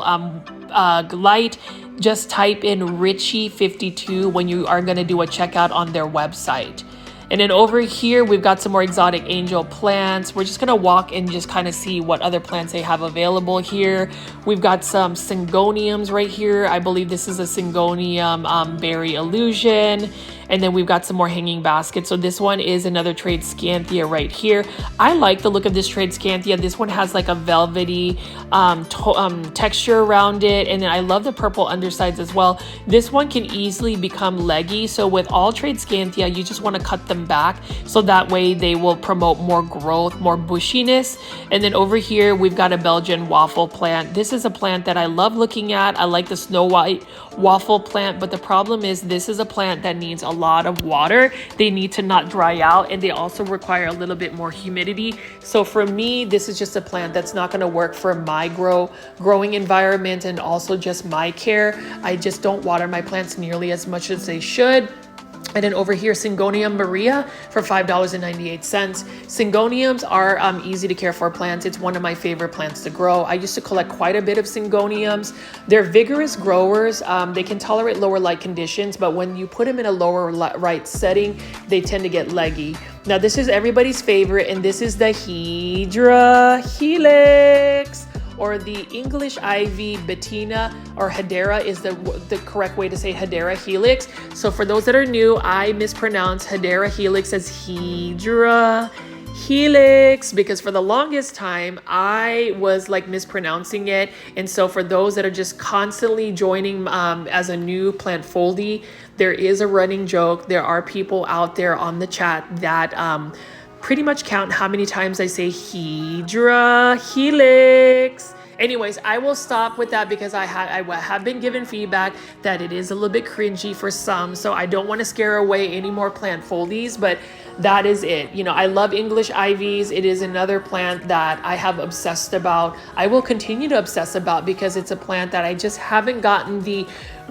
[SPEAKER 1] light, just type in Richie52 when you are going to do a checkout on their website. And then over here, we've got some more exotic angel plants. We're just going to walk and just kind of see what other plants they have available here. We've got some syngoniums right here. I believe this is a syngonium berry illusion. And then we've got some more hanging baskets. So this one is another trade scanthia right here. I like the look of this trade scanthia. This one has like a velvety texture around it. And then I love the purple undersides as well. This one can easily become leggy. So with all trade scanthia, you just want to cut them back. So that way they will promote more growth, more bushiness. And then over here, we've got a Belgian waffle plant. This is a plant that I love looking at. I like the snow white waffle plant, but the problem is this is a plant that needs a lot of water. They need to not dry out, and they also require a little bit more humidity. So for me, this is just a plant that's not going to work for my growing environment and also just my care. I just don't water my plants nearly as much as they should. And then over here, Syngonium Maria for $5.98. Syngoniums are easy to care for plants. It's one of my favorite plants to grow. I used to collect quite a bit of Syngoniums. They're vigorous growers. They can tolerate lower light conditions, but when you put them in a lower light setting, they tend to get leggy. Now this is everybody's favorite, and this is the Hydra Helix, or the English ivy Bettina, or Hedera is the correct way to say Hedera Helix. So for those that are new, I mispronounce Hedera Helix as Hydra Helix because for the longest time I was like mispronouncing it. And so for those that are just constantly joining as a new plant foldie, there is a running joke. There are people out there on the chat that pretty much count how many times I say Hydra Helix. Anyways, I will stop with that because I have been given feedback that it is a little bit cringy for some. So I don't want to scare away any more plant foldies, but that is it. You know, I love English ivies. It is another plant that I have obsessed about. I will continue to obsess about because it's a plant that I just haven't gotten the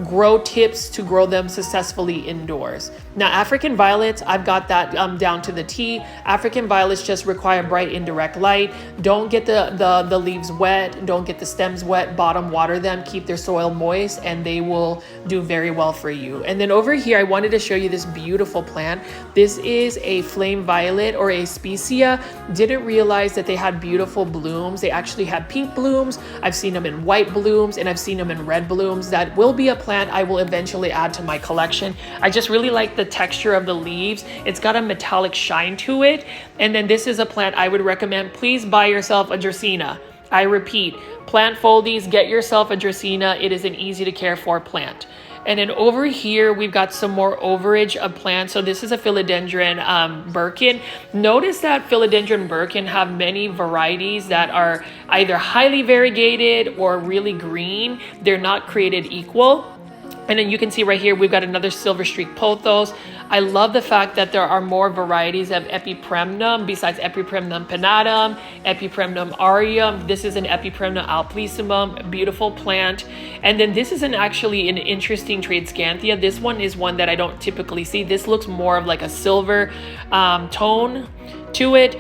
[SPEAKER 1] grow tips to grow them successfully indoors. Now, African violets, I've got that down to the T. African violets just require bright indirect light. Don't get the leaves wet. Don't get the stems wet. Bottom water them. Keep their soil moist and they will do very well for you. And then over here, I wanted to show you this beautiful plant. This is a flame violet or a specia. Didn't realize that they had beautiful blooms. They actually had pink blooms. I've seen them in white blooms and I've seen them in red blooms. That will be a plant I will eventually add to my collection. I just really like the texture of the leaves. It's got a metallic shine to it. And then this is a plant I would recommend. Please buy yourself a Dracaena. I repeat, plant foldies, get yourself a Dracaena. It is an easy to care for plant. And then over here, we've got some more overage of plants. So this is a Philodendron Birkin. Notice that Philodendron Birkin have many varieties that are either highly variegated or really green. They're not created equal. And then you can see right here, we've got another silver streak pothos. I love the fact that there are more varieties of Epipremnum besides Epipremnum pinnatum, Epipremnum aureum. This is an Epipremnum alplissimum, beautiful plant. And then this is actually an interesting Tradescanthia. This one is one that I don't typically see. This looks more of like a silver tone to it.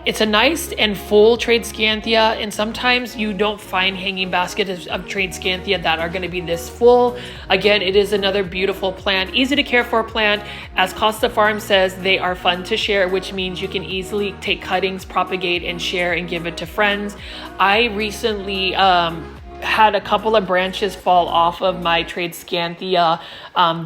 [SPEAKER 1] It's a nice and full Tradescanthia, and sometimes you don't find hanging baskets of Tradescanthia that are going to be this full. Again, it is another beautiful plant, easy to care for plant. As Costa Farm says, they are fun to share, which means you can easily take cuttings, propagate, and share and give it to friends. I recently had a couple of branches fall off of my Tradescanthia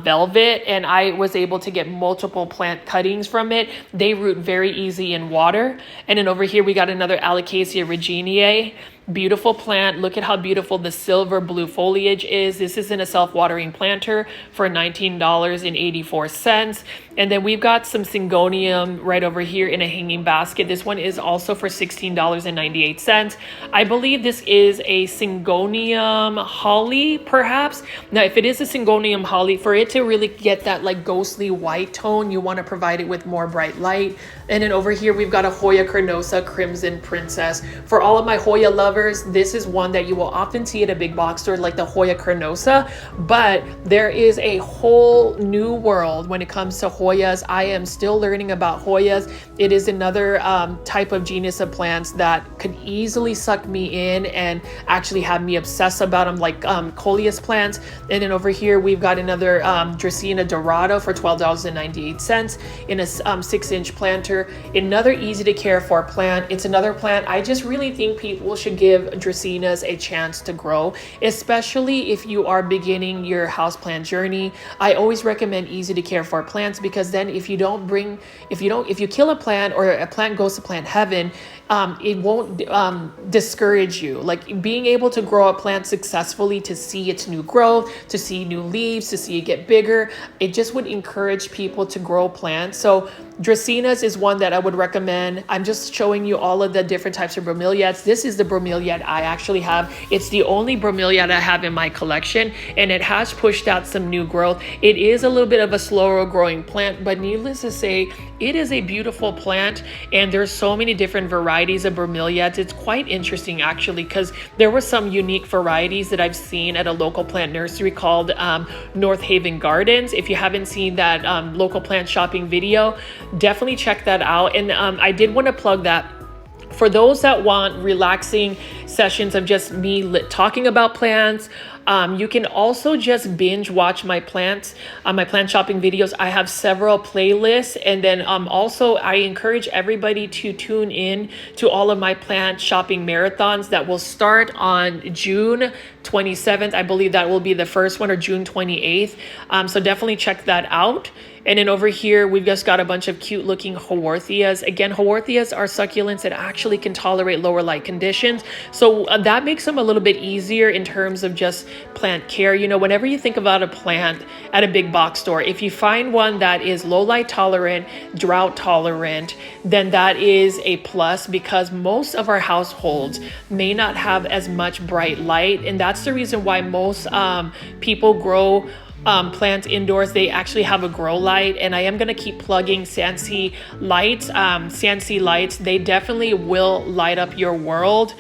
[SPEAKER 1] velvet, and I was able to get multiple plant cuttings from it. They root very easy in water. And then over here we got another Alocasia reginae. Beautiful plant. Look at how beautiful the silver blue foliage is. This is in a self-watering planter for $19.84. And then we've got some Syngonium right over here in a hanging basket. This one is also for $16.98. I believe this is a Syngonium holly, perhaps. Now, if it is a Syngonium holly, for it to really get that like ghostly white tone, you want to provide it with more bright light. And then over here, we've got a Hoya carnosa Crimson Princess. For all of my Hoya lovers, this is one that you will often see at a big box store like the Hoya carnosa, but there is a whole new world when it comes to Hoyas. I am still learning about Hoyas. It is another type of genus of plants that could easily suck me in and actually have me obsess about them, like coleus plants. And then over here, we've got another Dracaena Dorado for $12.98 in a 6-inch planter. Another easy to care for plant. It's another plant I just really think people should give Dracaenas a chance to grow, especially if you are beginning your houseplant journey. I always recommend easy to care for plants because then if you kill a plant or a plant goes to plant heaven, it won't discourage you. Like being able to grow a plant successfully, to see its new growth, to see new leaves, to see it get bigger, it just would encourage people to grow plants. So Dracaenas is one that I would recommend. I'm just showing you all of the different types of bromeliads. This is the bromelia bromeliad I actually have. It's the only bromeliad I have in my collection, and it has pushed out some new growth. It is a little bit of a slower growing plant, but needless to say, it is a beautiful plant, and there's so many different varieties of bromeliads. It's quite interesting actually, because there were some unique varieties that I've seen at a local plant nursery called North Haven Gardens. If you haven't seen that local plant shopping video, definitely check that out. And I did want to plug that for those that want relaxing sessions of just me talking about plants. You can also just binge watch my plant shopping videos. I have several playlists, and then also I encourage everybody to tune in to all of my plant shopping marathons that will start on June 27th. I believe that will be the first one, or June 28th. So definitely check that out. And then over here, we've just got a bunch of cute looking haworthias. Again, haworthias are succulents that actually can tolerate lower light conditions. So that makes them a little bit easier in terms of just plant care. You know, whenever you think about a plant at a big box store, if you find one that is low light tolerant, drought tolerant, then that is a plus, because most of our households may not have as much bright light. And that's the reason why most people grow plants indoors. They actually have a grow light, and I am going to keep plugging Scentsy lights. Scentsy lights, they definitely will light up your world.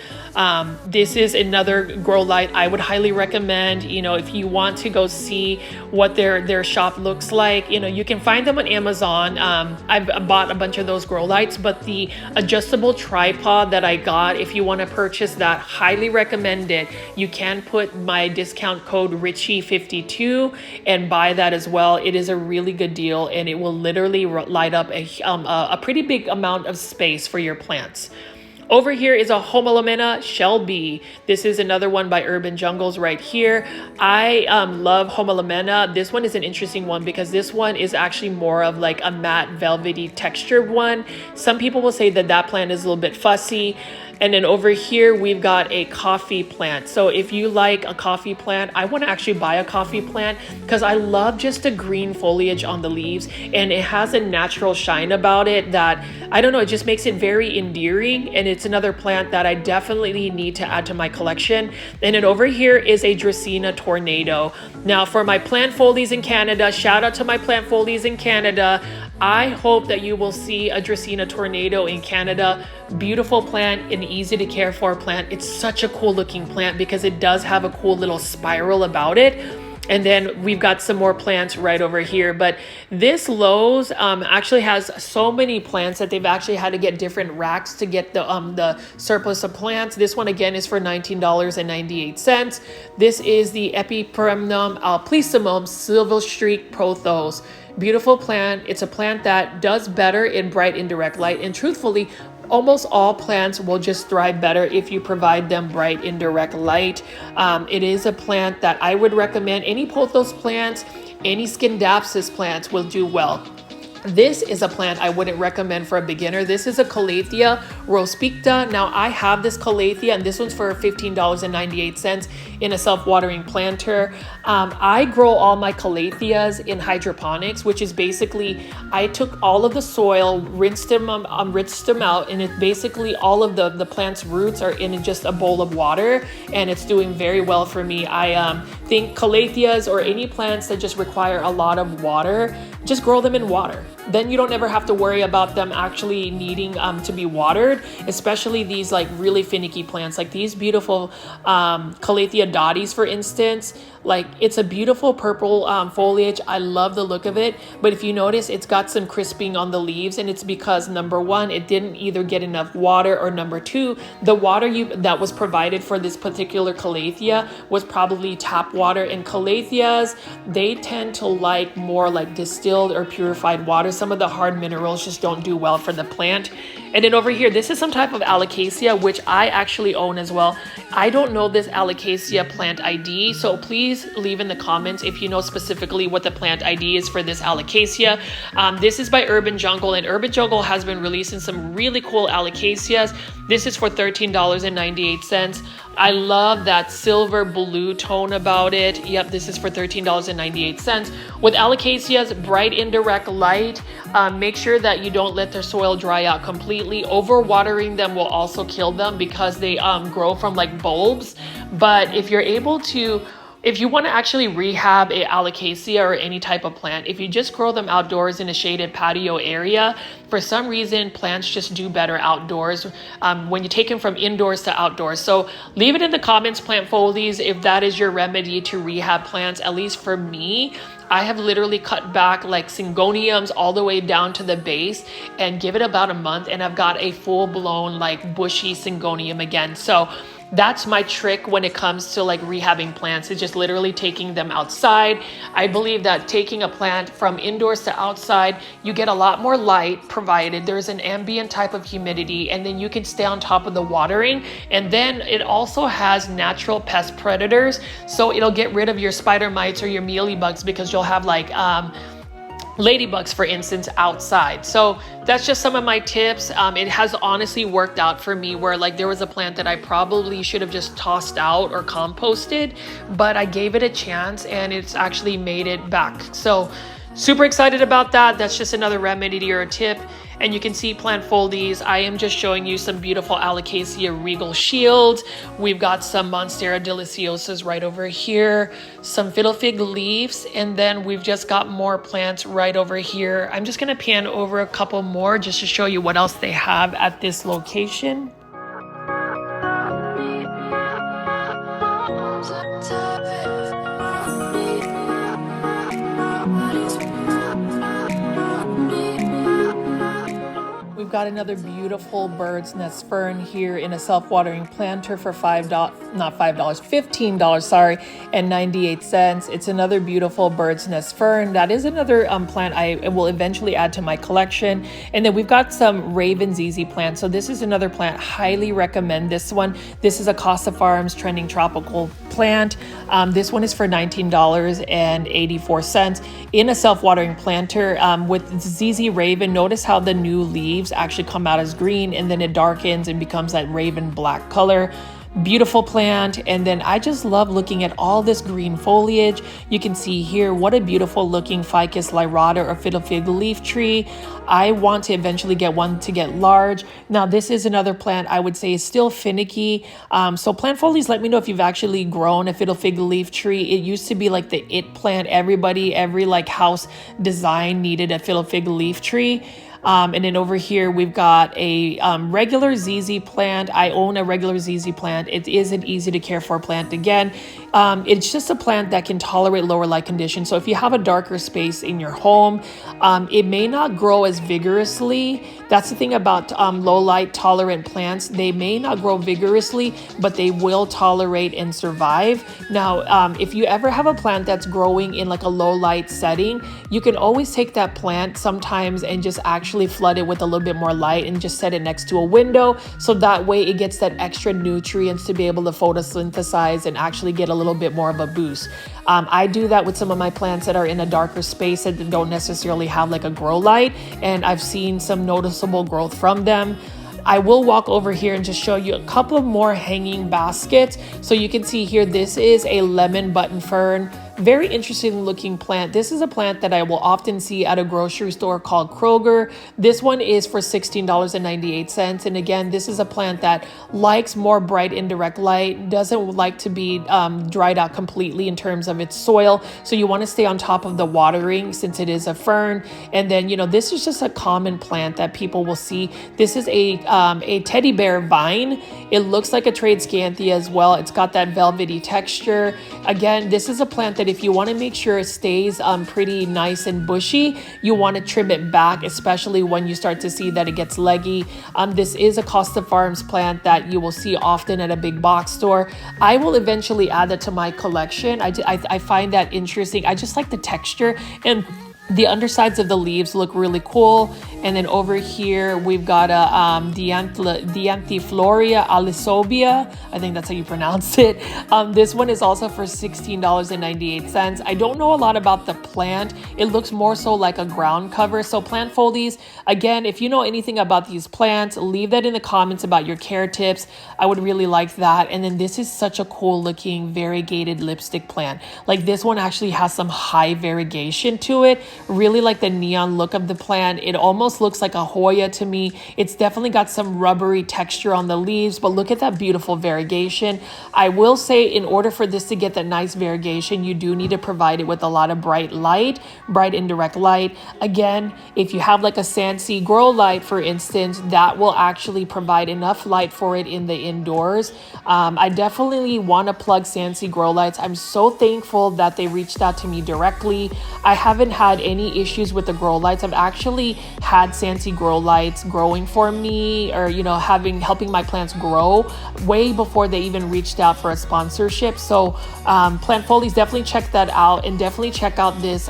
[SPEAKER 1] This is another grow light I would highly recommend. You know, if you want to go see what their shop looks like, you know, you can find them on Amazon. I've bought a bunch of those grow lights, but the adjustable tripod that I got, if you want to purchase that, highly recommend it. You can put my discount code Richie52 and buy that as well. It is a really good deal, and it will literally light up a pretty big amount of space for your plants. Over here is a Homalomena Shelby. This is another one by Urban Jungles right here. I love Homalomena. This one is an interesting one because this one is actually more of like a matte velvety textured one. Some people will say that that plant is a little bit fussy. And then over here, we've got a coffee plant. So if you like a coffee plant, I want to actually buy a coffee plant because I love just the green foliage on the leaves, and it has a natural shine about it that, I don't know, it just makes it very endearing. And it's another plant that I definitely need to add to my collection. And then over here is a Dracaena Tornado. Now for my plant foldies in Canada, shout out to my plant foldies in Canada. I hope that you will see a Dracaena Tornado in Canada. Beautiful plant, an easy to care for plant. It's such a cool looking plant because it does have a cool little spiral about it. And then we've got some more plants right over here. But this Lowe's actually has so many plants that they've actually had to get different racks to get the surplus of plants. This one again is for $19.98. This is the Epipremnum alpissimum Silver Streak Pothos. Beautiful plant. It's a plant that does better in bright indirect light, and truthfully, almost all plants will just thrive better if you provide them bright indirect light. It is a plant that I would recommend. Any pothos plants, any Scindapsus plants will do well. This is a plant I wouldn't recommend for a beginner. This is a Calathea rospicta. Now I have this Calathea, and this one's for $15.98 in a self-watering planter. I grow all my Calatheas in hydroponics, which is basically, I took all of the soil, rinsed them out, and it's basically all of the plant's roots are in just a bowl of water, and it's doing very well for me. I think Calatheas or any plants that just require a lot of water, just grow them in water. Then you don't ever have to worry about them actually needing to be watered, especially these like really finicky plants, like these beautiful Calathea dotties, for instance. Like, it's a beautiful purple foliage. I love the look of it. But if you notice, it's got some crisping on the leaves, and it's because number one, it didn't either get enough water, or number two, the water that was provided for this particular Calathea was probably tap water. And Calatheas, they tend to like more like distilled or purified water. Some of the hard minerals just don't do well for the plant. And then over here, this is some type of Alocasia, which I actually own as well. I don't know this Alocasia plant ID, so please leave in the comments if you know specifically what the plant ID is for this Alocasia. This is by Urban Jungle, and Urban Jungle has been releasing some really cool Alocasias. This is for $13.98. I love that silver blue tone about it. Yep, this is for $13.98. With Alocasias, bright indirect light, make sure that you don't let their soil dry out completely. completely. Overwatering them will also kill them because they grow from like bulbs. But if you're able to, if you want to actually rehab a alocasia or any type of plant, if you just grow them outdoors in a shaded patio area, for some reason, plants just do better outdoors when you take them from indoors to outdoors. So leave it in the comments, plant foldies, if that is your remedy to rehab plants. At least for me, I have literally cut back like syngoniums all the way down to the base and give it about a month, and I've got a full-blown like bushy syngonium again. So that's my trick when it comes to like rehabbing plants. It's just literally taking them outside. I believe that taking a plant from indoors to outside, you get a lot more light provided. There's an ambient type of humidity, and then you can stay on top of the watering. And then it also has natural pest predators. So it'll get rid of your spider mites or your mealybugs, because you'll have like ladybugs, for instance, outside. So that's just some of my tips. It has honestly worked out for me, where like there was a plant that I probably should have just tossed out or composted, but I gave it a chance and it's actually made it back. So super excited about that. That's just another remedy or a tip. And you can see plant foldies. I am just showing you some beautiful Alocasia Regal Shield. We've got some Monstera deliciosas right over here, some fiddle fig leaves, and then we've just got more plants right over here. I'm just gonna pan over a couple more just to show you what else they have at this location. We've got another beautiful bird's nest fern here in a self-watering planter for $15, sorry, and 98 cents. It's another beautiful bird's nest fern. That is another plant I will eventually add to my collection. And then we've got some Raven ZZ plants. So this is another plant, highly recommend this one. This is a Costa Farms trending tropical plant. This one is for $19.84 in a self-watering planter with ZZ Raven. Notice how the new leaves actually come out as green, and then it darkens and becomes that raven black color. Beautiful plant. And then I just love looking at all this green foliage. You can see here what a beautiful looking Ficus lyrata or fiddle fig leaf tree. I want to eventually get one to get large. Now this is another plant I would say is still finicky. So plant foldies, let me know if you've actually grown a fiddle fig leaf tree. It used to be like the it plant. Every like house design needed a fiddle fig leaf tree. And then over here, we've got a regular ZZ plant. I own a regular ZZ plant. It is an easy to care for plant. Again, it's just a plant that can tolerate lower light conditions. So if you have a darker space in your home, it may not grow as vigorously. That's the thing about low light tolerant plants. They may not grow vigorously, but they will tolerate and survive. Now, if you ever have a plant that's growing in like a low light setting, you can always take that plant sometimes and just actually flood it with a little bit more light and just set it next to a window. So that way it gets that extra nutrients to be able to photosynthesize and actually get a little bit more of a boost. I do that with some of my plants that are in a darker space that don't necessarily have like a grow light, and I've seen some noticeable growth from them. I will walk over here and just show you a couple of more hanging baskets. So you can see here, this is a lemon button fern. Very interesting looking plant. This is a plant that I will often see at a grocery store called Kroger. This one is for $16.98. And again, this is a plant that likes more bright indirect light, doesn't like to be dried out completely in terms of its soil. So you want to stay on top of the watering since it is a fern. And then, you know, this is just a common plant that people will see. This is a teddy bear vine. It looks like a tradescanthia as well. It's got that velvety texture. Again, this is a plant that if you want to make sure it stays pretty nice and bushy, you want to trim it back, especially when you start to see that it gets leggy. This is a Costa Farms plant that you will see often at a big box store. I will eventually add that to my collection. I find that interesting. I just like the texture, and the undersides of the leaves look really cool. And then over here, we've got a Dianthifloria alisobia. I think that's how you pronounce it. This one is also for $16.98. I don't know a lot about the plant. It looks more so like a ground cover. So plant foldies, again, if you know anything about these plants, leave that in the comments about your care tips. I would really like that. And then this is such a cool looking variegated lipstick plant. Like this one actually has some high variegation to it. Really like the neon look of the plant. It almost almost looks like a hoya to me. It's definitely got some rubbery texture on the leaves, but look at that beautiful variegation. I will say, in order for this to get that nice variegation, you do need to provide it with a lot of bright light, bright indirect light. Again, if you have like a Sansi grow light, for instance, that will actually provide enough light for it in the indoors. I definitely want to plug Sansi grow lights. I'm so thankful that they reached out to me directly. I haven't had any issues with the grow lights. I've actually had Sansi grow lights growing for me, or helping my plants grow way before they even reached out for a sponsorship. So Plant Foliage, definitely check that out, and definitely check out this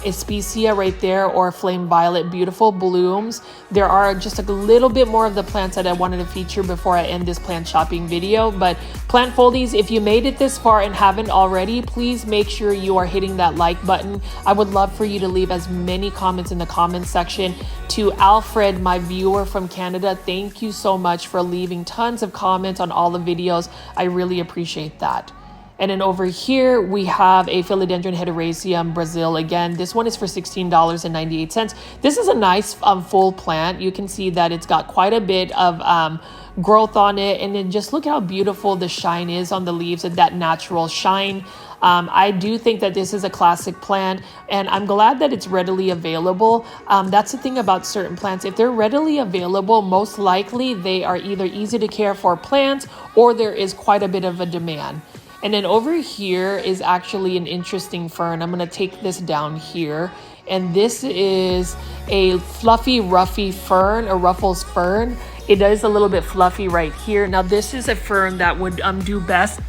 [SPEAKER 1] Especia right there, or Flame Violet. Beautiful blooms. There are just a little bit more of the plants that I wanted to feature before I end this plant shopping video. But Plant Foliage, if you made it this far and haven't already, please make sure you are hitting that like button. I would love for you to leave as many comments in the comments section. To Alfred, my viewer from Canada, thank you so much for leaving tons of comments on all the videos. I really appreciate that. And then over here, we have a Philodendron Hederaceum Brazil. Again, this one is for $16.98. This is a nice full plant. You can see that it's got quite a bit of growth on it. And then just look how beautiful the shine is on the leaves, and that natural shine. I do think that this is a classic plant, and I'm glad that it's readily available. That's the thing about certain plants. If they're readily available, most likely they are either easy to care for plants, or there is quite a bit of a demand. And then over here is actually an interesting fern. I'm going to take this down here. And this is a fluffy, ruffy fern, a ruffles fern. It is a little bit fluffy right here. Now, this is a fern that would do best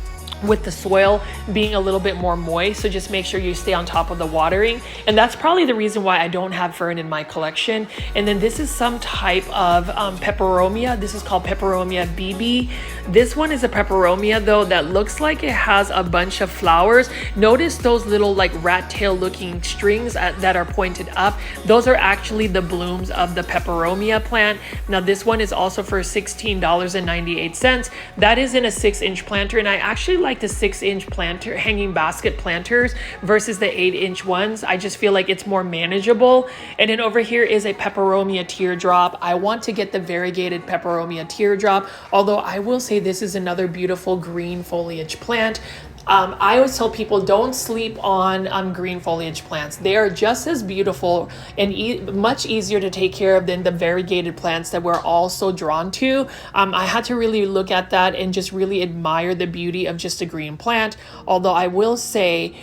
[SPEAKER 1] with the soil being a little bit more moist. So just make sure you stay on top of the watering. And that's probably the reason why I don't have fern in my collection. And then this is some type of peperomia. This is called Peperomia BB. This one is a peperomia though that looks like it has a bunch of flowers. Notice those little like rat tail looking strings that are pointed up. Those are actually the blooms of the peperomia plant. Now this one is also for $16.98. That is in a 6-inch planter, and I actually like the 6-inch planter, hanging basket planters versus the 8-inch ones. I just feel like it's more manageable. And then over here is a peperomia teardrop. I want to get the variegated peperomia teardrop, although I will say this is another beautiful green foliage plant. I always tell people, don't sleep on green foliage plants. They are just as beautiful and much easier to take care of than the variegated plants that we're all so drawn to. I had to really look at that and just really admire the beauty of just a green plant. Although I will say,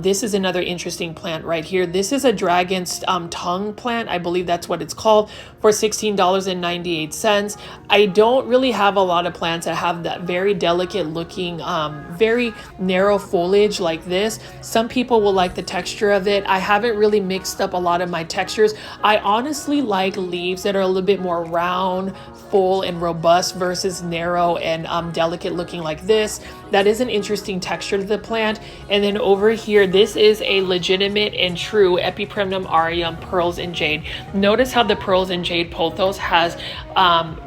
[SPEAKER 1] this is another interesting plant right here. This is a dragon's tongue plant. I believe that's what it's called, for $16.98. I don't really have a lot of plants that have that very delicate looking, very narrow foliage like this. Some people will like the texture of it. I haven't really mixed up a lot of my textures. I honestly like leaves that are a little bit more round, full, and robust versus narrow and delicate looking like this. That is an interesting texture to the plant. And then over here, this is a legitimate and true Epipremnum aureum pearls and jade. Notice how the pearls and jade pothos has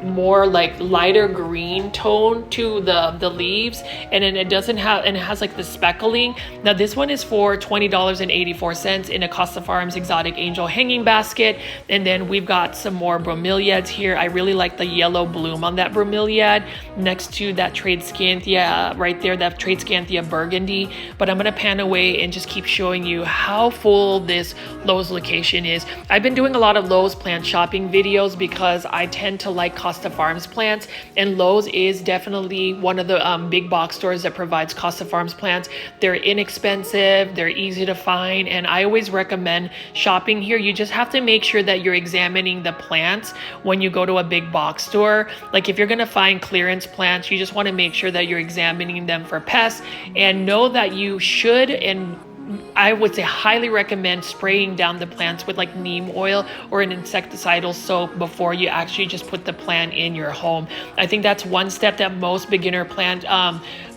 [SPEAKER 1] more like lighter green tone to the leaves, and then it doesn't have, and it has like the speckling. Now this one is for $20.84 in a Costa Farms exotic angel hanging basket. And then we've got some more bromeliads here. I really like the yellow bloom on that bromeliad next to that Tradescanthia right there, that Tradescanthia burgundy. But I'm going to pan away and just keep showing you how full this Lowe's location is. I've been doing a lot of Lowe's plant shopping videos because I tend to like Costa Farms plants, and Lowe's is definitely one of the big box stores that provides Costa Farms plants. They're inexpensive, they're easy to find, and I always recommend shopping here. You just have to make sure that you're examining the plants when you go to a big box store. Like if you're going to find clearance plants, you just want to make sure that you're examining them for pests, and know that you should, and I would say highly recommend spraying down the plants with like neem oil or an insecticidal soap before you actually just put the plant in your home. I think that's one step that most beginner plant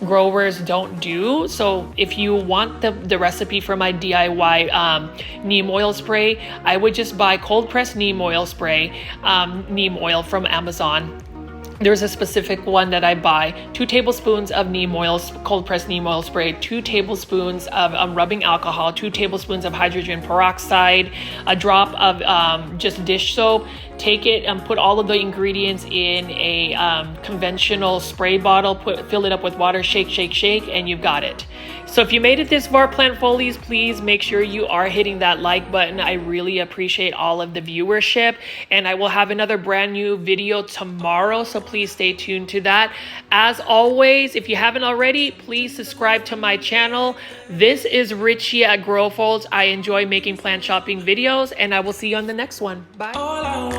[SPEAKER 1] growers don't do. So if you want the recipe for my DIY neem oil spray, I would just buy cold pressed neem oil spray, neem oil from Amazon. there's a specific one that I buy. 2 tablespoons of neem oil, cold pressed neem oil spray, 2 tablespoons of rubbing alcohol, 2 tablespoons of hydrogen peroxide, a drop of just dish soap. Take it and put all of the ingredients in a conventional spray bottle, fill it up with water, shake, shake, shake, and you've got it. So if you made it this far, plant folies, please make sure you are hitting that like button. I really appreciate all of the viewership, and I will have another brand new video tomorrow, so please stay tuned to that. As always, if you haven't already, please subscribe to my channel. This is Richie at Grow Folds. I enjoy making plant shopping videos, and I will see you on the next one. Bye.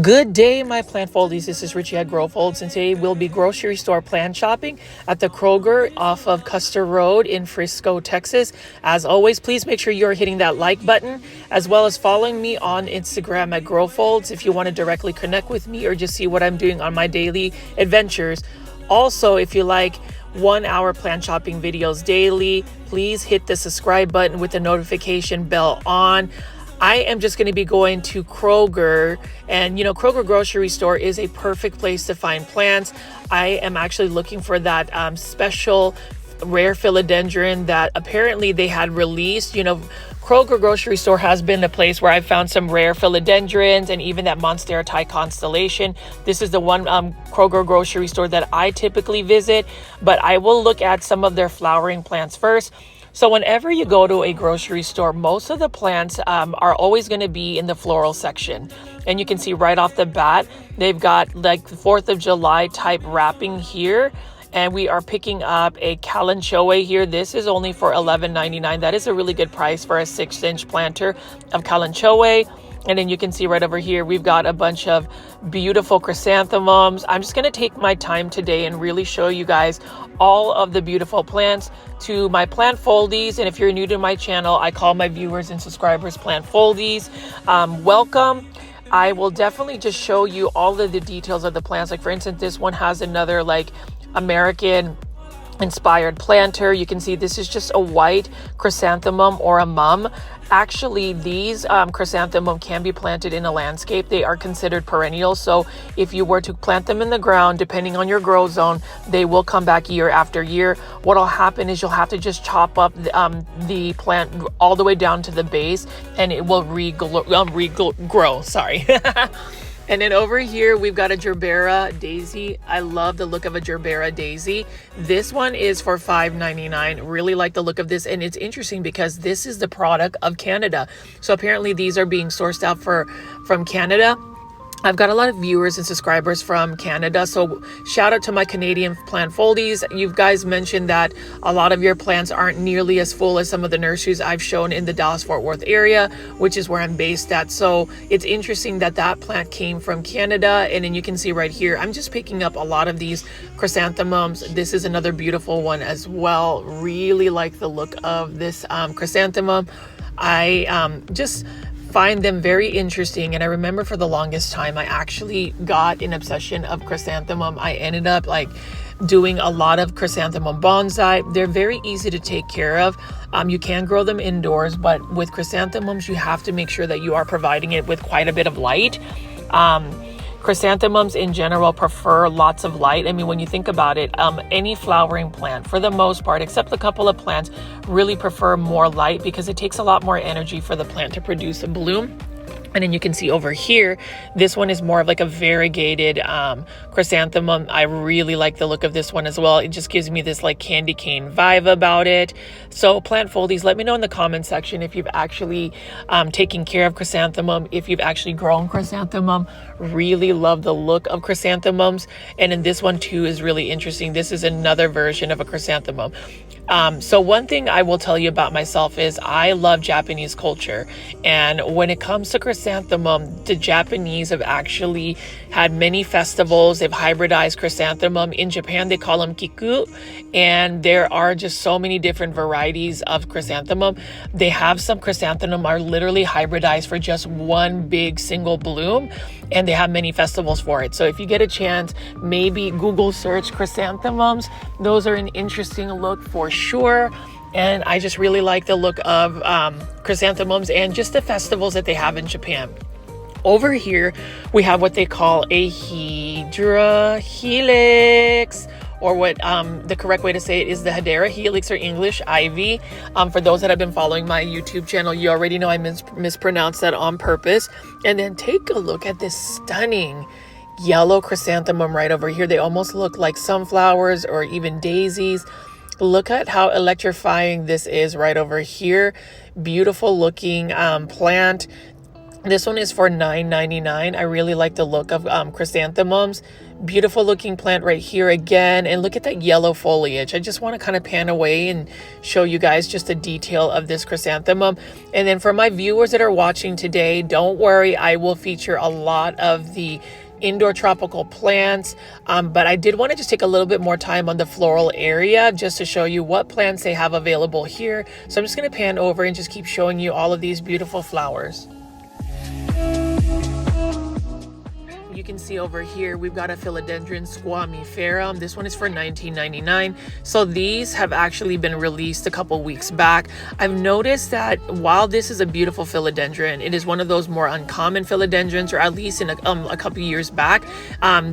[SPEAKER 1] Good day, my plant foldies. This is Richie at Grow Folds, and today we'll be grocery store plant shopping at the Kroger off of Custer Road in Frisco, Texas. As always, please make sure you're hitting that like button, as well as following me on Instagram at Grow Folds if you want to directly connect with me or just see what I'm doing on my daily adventures. Also, if you like 1-hour plant shopping videos daily, please hit the subscribe button with the notification bell on. I am just going to be going to Kroger, and Kroger grocery store is a perfect place to find plants. I am actually looking for that special rare philodendron that apparently they had released. Kroger grocery store has been a place where I've found some rare philodendrons and even that Monstera Thai constellation. This is the one Kroger grocery store that I typically visit, but I will look at some of their flowering plants first. So whenever you go to a grocery store, most of the plants are always going to be in the floral section. And you can see right off the bat, they've got like the 4th of July type wrapping here. And we are picking up a caladiums here. This is only for $11.99. That is a really good price for a 6-inch planter of caladiums. And then you can see right over here, we've got a bunch of beautiful chrysanthemums. I'm just going to take my time today and really show you guys all of the beautiful plants to my plant foldies. And if you're new to my channel, I call my viewers and subscribers plant foldies. Welcome. I will definitely just show you all of the details of the plants. Like for instance, this one has another like American inspired planter. You can see this is just a white chrysanthemum or a mum. Actually, these chrysanthemum can be planted in a landscape. They are considered perennial. So if you were to plant them in the ground, depending on your grow zone, they will come back year after year. What'll happen is you'll have to just chop up the plant all the way down to the base, and it will regrow. Sorry. And then over here, we've got a gerbera daisy. I love the look of a gerbera daisy. This one is for $5.99. Really like the look of this. And it's interesting because this is the product of Canada. So apparently these are being sourced out from Canada. I've got a lot of viewers and subscribers from Canada, so shout out to my Canadian plant foldies. You guys mentioned that a lot of your plants aren't nearly as full as some of the nurseries I've shown in the Dallas-Fort Worth area, which is where I'm based at. So it's interesting that that plant came from Canada. And then you can see right here, I'm just picking up a lot of these chrysanthemums. This is another beautiful one as well. Really like the look of this chrysanthemum. I just find them very interesting, and I remember for the longest time I actually got an obsession of chrysanthemum. I ended up like doing a lot of chrysanthemum bonsai. They're very easy to take care of. You can grow them indoors, but with chrysanthemums you have to make sure that you are providing it with quite a bit of light. Chrysanthemums in general prefer lots of light. I mean, when you think about it, any flowering plant, for the most part, except a couple of plants, really prefer more light because it takes a lot more energy for the plant to produce a bloom. And then you can see over here, this one is more of like a variegated chrysanthemum. I really like the look of this one as well. It just gives me this like candy cane vibe about it. So plant foldies, let me know in the comment section if you've actually taken care of chrysanthemum, if you've actually grown chrysanthemum. Really love the look of chrysanthemums. And then this one too is really interesting. This is another version of a chrysanthemum. So one thing I will tell you about myself is I love Japanese culture. And when it comes to chrysanthemum, the Japanese have actually had many festivals. They've hybridized chrysanthemum. In Japan, they call them kiku. And there are just so many different varieties of chrysanthemum. They have some chrysanthemum are literally hybridized for just one big single bloom. And they have many festivals for it. So if you get a chance, maybe Google search chrysanthemums. Those are an interesting look for sure. And I just really like the look of chrysanthemums and just the festivals that they have in Japan. Over here, we have what they call a Hedera helix, or what the correct way to say it is the Hedera helix, or English ivy. For those that have been following my YouTube channel, you already know I mispronounced that on purpose. And then take a look at this stunning yellow chrysanthemum right over here. They almost look like sunflowers or even daisies. Look at how electrifying this is right over here. Beautiful looking plant. This one is for $9.99. I really like the look of chrysanthemums. Beautiful looking plant right here again. And look at that yellow foliage. I just want to kind of pan away and show you guys just a detail of this chrysanthemum. And then for my viewers that are watching today, don't worry, I will feature a lot of the indoor tropical plants, but I did want to just take a little bit more time on the floral area just to show you what plants they have available here. So I'm just going to pan over and just keep showing you all of these beautiful flowers. You can see over here, we've got a Philodendron squamiferum. This one is for $19.99. So these have actually been released a couple weeks back. I've noticed that while this is a beautiful philodendron, it is one of those more uncommon philodendrons, or at least in a couple years back.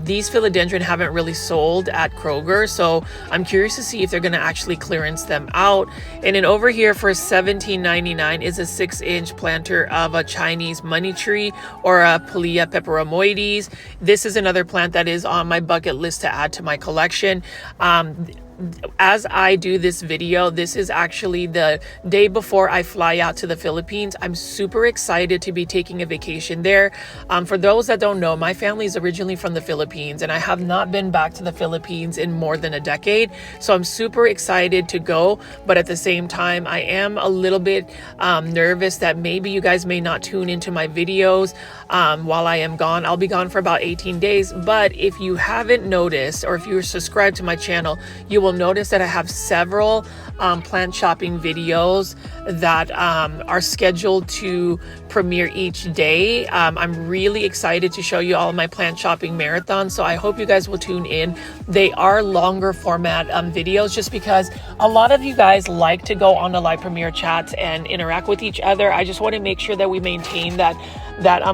[SPEAKER 1] These philodendron haven't really sold at Kroger. So I'm curious to see if they're going to actually clearance them out. And then over here for $17.99 is a 6-inch planter of a Chinese money tree, or a Pilea peperomoides. This is another plant that is on my bucket list to add to my collection. As I do this video, this is actually the day before I fly out to the Philippines. I'm super excited to be taking a vacation there. For those that don't know, my family is originally from the Philippines, and I have not been back to the Philippines in more than a decade. So I'm super excited to go, but at the same time, I am a little bit nervous that maybe you guys may not tune into my videos while I am gone. I'll be gone for about 18 days, but if you haven't noticed, or if you're subscribed to my channel, you will notice that I have several plant shopping videos that are scheduled to premiere each day. I'm really excited to show you all of my plant shopping marathons, so I hope you guys will tune in. They are longer format videos, just because a lot of you guys like to go on the live premiere chats and interact with each other. I just want to make sure that we maintain that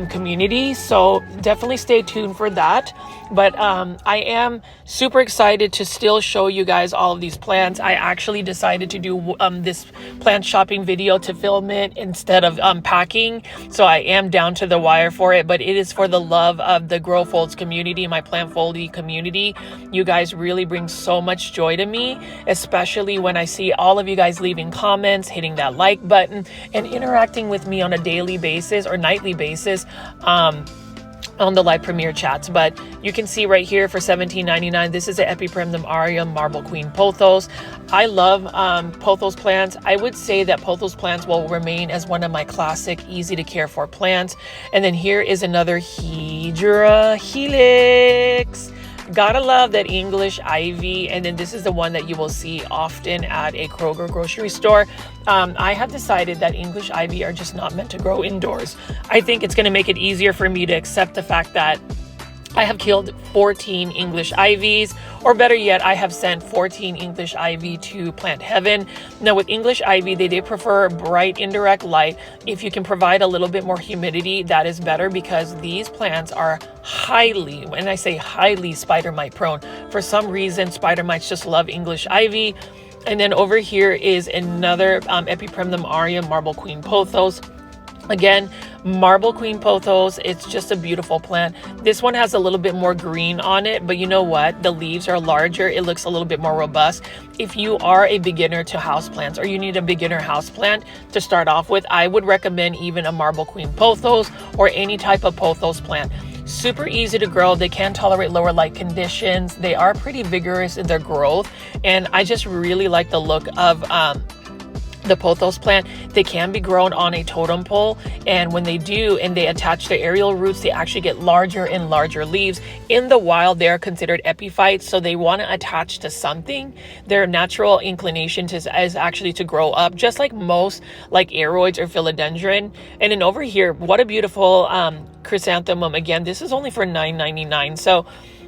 [SPEAKER 1] community, so definitely stay tuned for that. But I am super excited to still show you guys all of these plants. I actually decided to do this plant shopping video to film it instead of packing, so I am down to the wire for it, but it is for the love of the Grow Folds community, my plant foldy community. You guys really bring so much joy to me, especially when I see all of you guys leaving comments, hitting that like button, and interacting with me on a daily basis or nightly basis on the live premiere chats. But you can see right here for $17.99, this is an Epipremnum aureum Marble Queen Pothos. I love Pothos plants. I would say that Pothos plants will remain as one of my classic, easy to care for plants. And then here is another Hedera helix. Gotta love that English ivy. And then this is the one that you will see often at a Kroger grocery store. I have decided that English ivy are just not meant to grow indoors. I think it's going to make it easier for me to accept the fact that I have killed 14 English ivies, or better yet, I have sent 14 English ivy to plant heaven. Now with English ivy, they do prefer bright indirect light. If you can provide a little bit more humidity, that is better, because these plants are highly, when I say highly, spider mite prone. For some reason, spider mites just love English ivy. And then over here is another Epipremnum aureum Marble Queen Pothos. Again, Marble Queen Pothos, it's just a beautiful plant. This one has a little bit more green on it, but you know what? The leaves are larger. It looks a little bit more robust. If you are a beginner to houseplants, or you need a beginner houseplant to start off with, I would recommend even a Marble Queen Pothos or any type of pothos plant. Super easy to grow. They can tolerate lower light conditions. They are pretty vigorous in their growth, and I just really like the look of the pothos plant. They can be grown on a totem pole, and when they do and they attach their aerial roots, they actually get larger and larger leaves. In the wild, they are considered epiphytes, so they want to attach to something. Their natural inclination is actually to grow up, just like most like Aroids or Philodendron. And then over here, what a beautiful chrysanthemum. Again, this is only for $9.99. So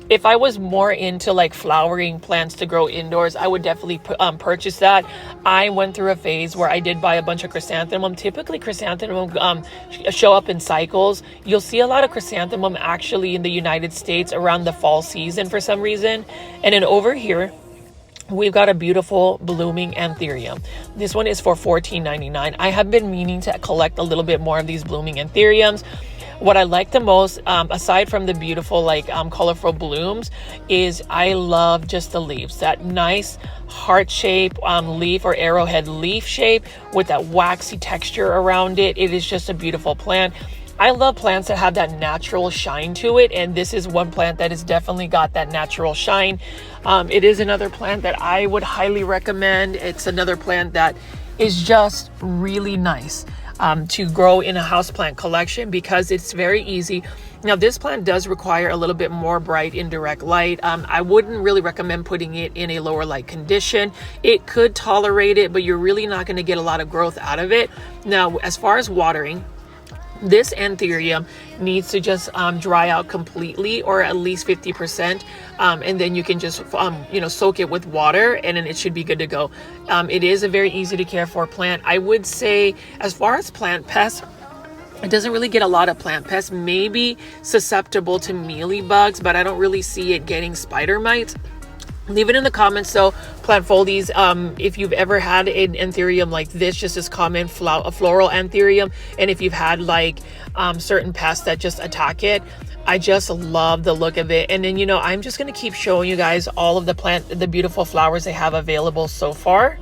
[SPEAKER 1] If I was more into like flowering plants to grow indoors, I would definitely purchase that. I went through a phase where I did buy a bunch of chrysanthemum. Typically chrysanthemum show up in cycles. You'll see a lot of chrysanthemum actually in the United States around the fall season for some reason. And then over here, we've got a beautiful blooming anthurium. This one is for $14.99. I have been meaning to collect a little bit more of these blooming anthuriums. What I like the most, aside from the beautiful, like colorful blooms, is I love just the leaves. That nice heart shape leaf or arrowhead leaf shape with that waxy texture around it. It is just a beautiful plant. I love plants that have that natural shine to it, and this is one plant that has definitely got that natural shine. It is another plant that I would highly recommend. It's another plant that is just really nice to grow in a houseplant collection because it's very easy. Now, this plant does require a little bit more bright indirect light. I wouldn't really recommend putting it in a lower light condition. It could tolerate it, but you're really not going to get a lot of growth out of it. Now, as far as watering, this anthurium needs to just dry out completely, or at least 50%, and then you can just soak it with water, and then it should be good to go. It is a very easy to care for plant. I would say, as far as plant pests, it doesn't really get a lot of plant pests. Maybe susceptible to mealybugs, but I don't really see it getting spider mites. Leave it in the comments though, plant foldies, if you've ever had an anthurium like this, just as common a floral anthurium, and if you've had like certain pests that just attack it. I just love the look of it. And then I'm just going to keep showing you guys all of the beautiful flowers they have available so far.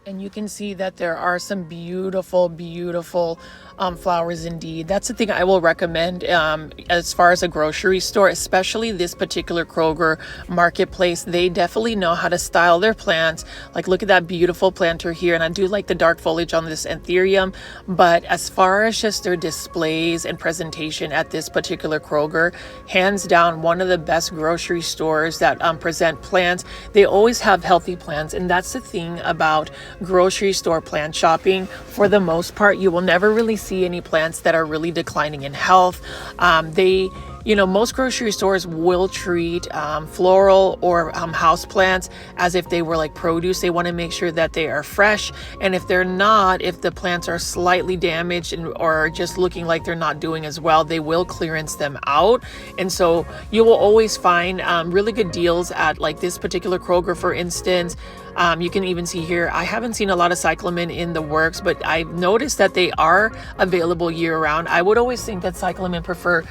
[SPEAKER 1] And you can see that there are some beautiful, beautiful flowers indeed. That's the thing I will recommend as far as a grocery store, especially this particular Kroger marketplace. They definitely know how to style their plants. Like, look at that beautiful planter here. And I do like the dark foliage on this anthurium. But as far as just their displays and presentation at this particular Kroger, hands down, one of the best grocery stores that present plants. They always have healthy plants. And that's the thing about grocery store plant shopping. For the most part, you will never really see any plants that are really declining in health. Most grocery stores will treat floral or house plants as if they were like produce. They want to make sure that they are fresh. And if they're not, if the plants are slightly damaged or just looking like they're not doing as well, they will clearance them out. And so you will always find really good deals at like this particular Kroger, for instance. You can even see here, I haven't seen a lot of cyclamen in the works, but I've noticed that they are available year round. I would always think that cyclamen prefer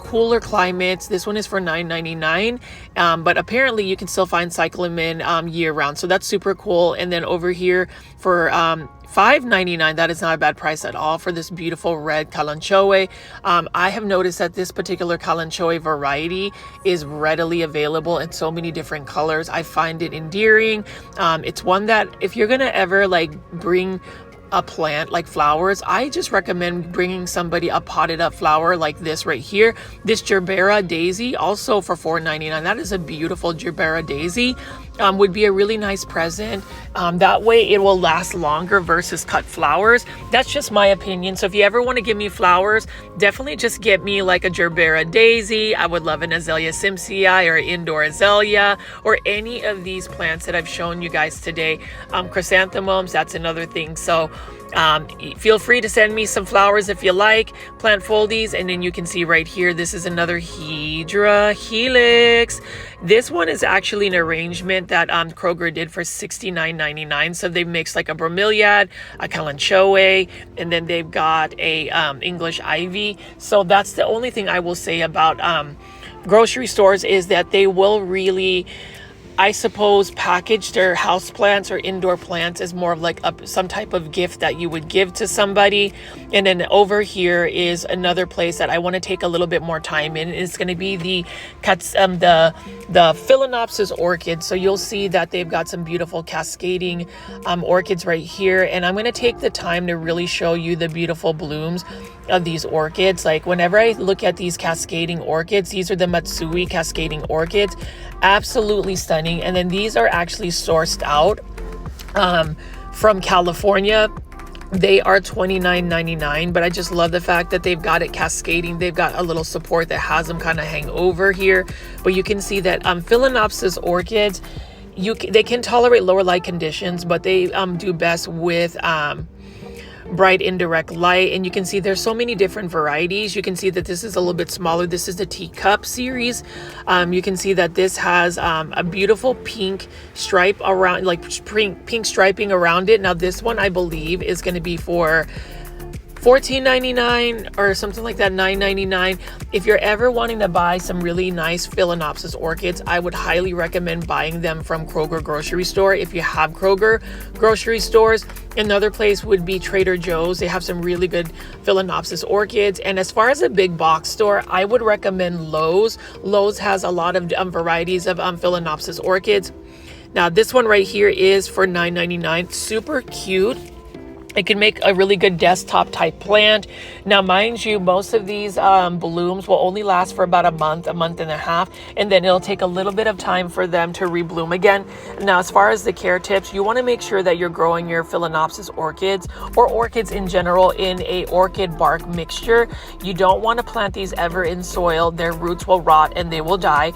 [SPEAKER 1] cooler climates. This one is for $9.99, but apparently you can still find cyclamen year round. So that's super cool. And then over here for $5.99, that is not a bad price at all for this beautiful red kalanchoe. I have noticed that this particular kalanchoe variety is readily available in so many different colors. I find it endearing. It's one that if you're gonna ever like bring a plant like flowers, I just recommend bringing somebody a potted up flower like this right here. This gerbera daisy, also for $4.99. That is a beautiful gerbera daisy. Would be a really nice present. That way it will last longer versus cut flowers. That's just my opinion. So if you ever want to give me flowers, definitely just get me like a gerbera daisy. I would love an azalea simpsii or indoor azalea or any of these plants that I've shown you guys today. Chrysanthemums, that's another thing. So feel free to send me some flowers if you like, plant foldies. And then you can see right here, this is another Hydra helix. This one is actually an arrangement that Kroger did for $69.99. So they mixed like a bromeliad, a kalanchoe, and then they've got a English ivy. So that's the only thing I will say about grocery stores is that they will really, I suppose, package their house plants or indoor plants as more of like some type of gift that you would give to somebody. And then over here is another place that I want to take a little bit more time in. It's going to be the Philodendron orchids. So you'll see that they've got some beautiful cascading orchids right here. And I'm going to take the time to really show you the beautiful blooms of these orchids. Like whenever I look at these cascading orchids, these are the Matsui cascading orchids, absolutely stunning. And then these are actually sourced out from California. They are $29.99, but I just love the fact that they've got it cascading. They've got a little support that has them kind of hang over here, but you can see that Philodendron orchids, they can tolerate lower light conditions, but they do best with bright indirect light. And you can see there's so many different varieties. You can see that this is a little bit smaller. This is the teacup series. You can see that this has a beautiful pink stripe around, like pink striping around it. Now this one I believe is going to be for $14.99 or something like that, $9.99. If you're ever wanting to buy some really nice Philodendron orchids, I would highly recommend buying them from Kroger grocery store. If you have Kroger grocery stores, another place would be Trader Joe's. They have some really good Philodendron orchids. And as far as a big box store, I would recommend Lowe's. Lowe's has a lot of varieties of Philodendron orchids. Now this one right here is for $9.99. Super cute. It can make a really good desktop type plant. Now, mind you, most of these blooms will only last for about a month and a half, and then it'll take a little bit of time for them to rebloom again. Now, as far as the care tips, you want to make sure that you're growing your Philodendron orchids or orchids in general in a orchid bark mixture. You don't want to plant these ever in soil. Their roots will rot and they will die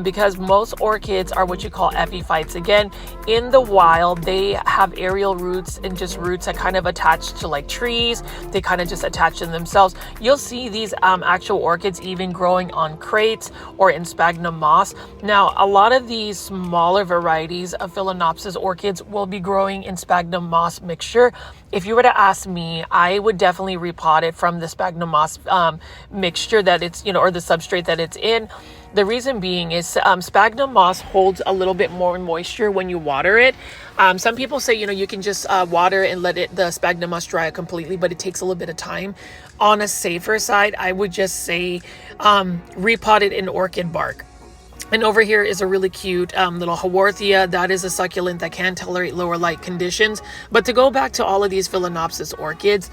[SPEAKER 1] because most orchids are what you call epiphytes. Again, in the wild, they have aerial roots and just roots that kind of attached to like trees. They kind of just attach to themselves. You'll see these actual orchids even growing on crates or in sphagnum moss. Now, a lot of these smaller varieties of Philodendron orchids will be growing in sphagnum moss mixture. If you were to ask me, I would definitely repot it from the sphagnum moss mixture that it's, or the substrate that it's in. The reason being is sphagnum moss holds a little bit more moisture when you water it. Some people say, you can just water and let the sphagnum moss dry out completely, but it takes a little bit of time. On a safer side, I would just say repot it in orchid bark. And over here is a really cute little Haworthia. That is a succulent that can tolerate lower light conditions. But to go back to all of these Philodendron orchids,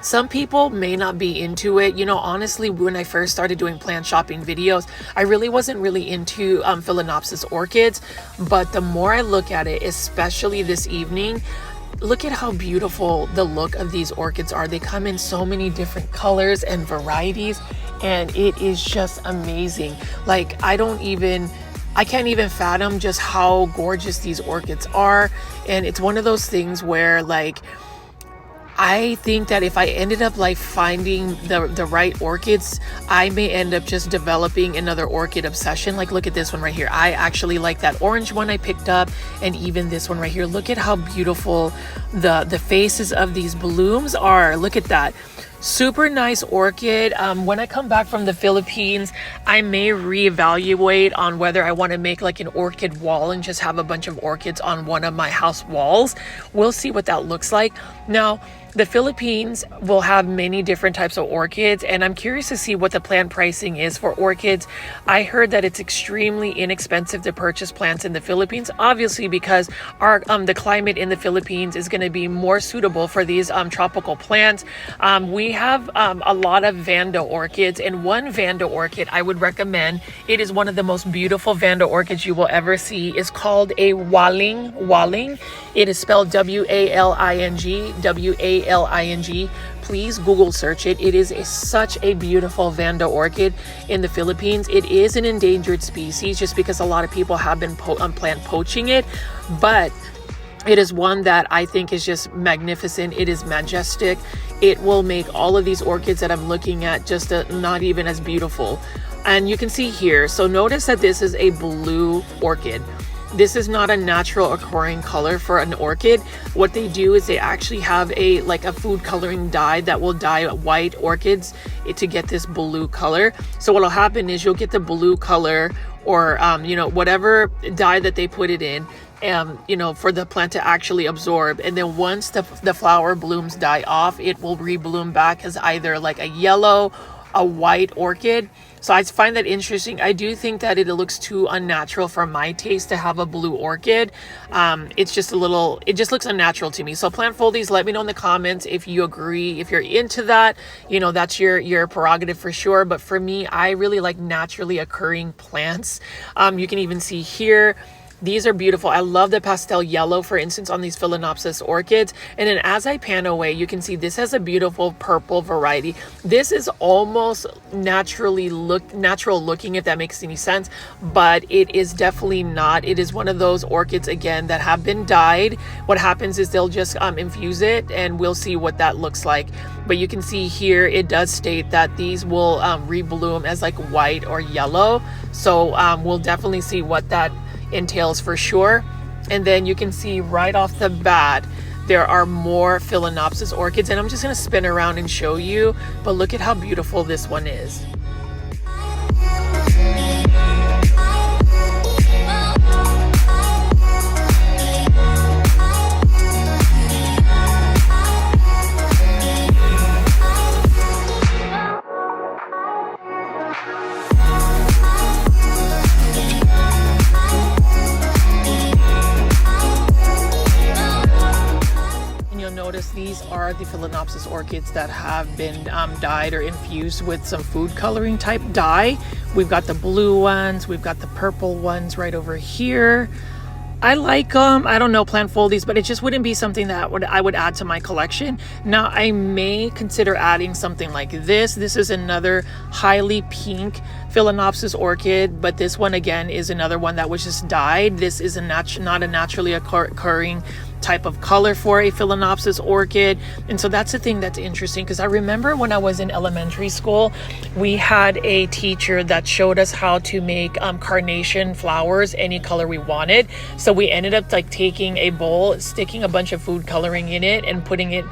[SPEAKER 1] some people may not be into it. Honestly, when I first started doing plant shopping videos, I really wasn't really into Philodendron orchids. But the more I look at it, especially this evening, look at how beautiful the look of these orchids are. They come in so many different colors and varieties, and it is just amazing. Like, I can't even fathom just how gorgeous these orchids are. And it's one of those things where, like, I think that if I ended up finding the right orchids, I may end up just developing another orchid obsession. Like, look at this one right here. I actually like that orange one I picked up, and even this one right here. Look at how beautiful the faces of these blooms are. Look at that. Super nice orchid. When I come back from the Philippines, I may reevaluate on whether I want to make like an orchid wall and just have a bunch of orchids on one of my house walls. We'll see what that looks like. Now, the Philippines will have many different types of orchids, and I'm curious to see what the plant pricing is for orchids. I heard that it's extremely inexpensive to purchase plants in the Philippines, obviously because the climate in the Philippines is going to be more suitable for these tropical plants. We have a lot of Vanda orchids, and one Vanda orchid I would recommend. It is one of the most beautiful Vanda orchids you will ever see. It's called a Waling. Waling. It is spelled W-A-L-I-N-G. W-A-L-I-N-G. Please Google search it. It is such a beautiful Vanda orchid in the Philippines. It is an endangered species just because a lot of people have been plant poaching it, but it is one that I think is just magnificent. It is majestic. It will make all of these orchids that I'm looking at just not even as beautiful. And you can see here, so notice that this is a blue orchid. this is not a natural occurring color for an orchid. What they do is they actually have a food coloring dye that will dye white orchids to get this blue color. So what'll happen is you'll get the blue color, or whatever dye that they put it in, for the plant to actually absorb. And then once the flower blooms die off, it will rebloom back as either like a yellow, a white orchid. So I find that interesting. I do think that it looks too unnatural for my taste to have a blue orchid. It just looks unnatural to me. So plant foldies, let me know in the comments if you agree, if you're into that. That's your prerogative for sure. But for me, I really like naturally occurring plants. You can even see here, these are beautiful. I love the pastel yellow, for instance, on these Philodendron orchids. And then as I pan away, you can see this has a beautiful purple variety. This is almost natural looking, if that makes any sense, but it is definitely not. It is one of those orchids, again, that have been dyed. What happens is they'll just infuse it, and we'll see what that looks like. But you can see here, it does state that these will rebloom as like white or yellow. So we'll definitely see what that entails for sure. And then you can see right off the bat there are more Philodendron orchids, and I'm just going to spin around and show you, but look at how beautiful this one is. These are the Philodendron orchids that have been dyed or infused with some food coloring type dye. We've got the blue ones, we've got the purple ones right over here. I like them. I don't know, plant foldies, but it just wouldn't be something that I would add to my collection. Now, I may consider adding something like this. This is another highly pink Philodendron orchid, but this one again is another one that was just dyed. This is not a naturally occurring type of color for a Philodendron orchid. And so that's the thing that's interesting, because I remember when I was in elementary school, we had a teacher that showed us how to make carnation flowers any color we wanted. So we ended up taking a bowl, sticking a bunch of food coloring in it, and putting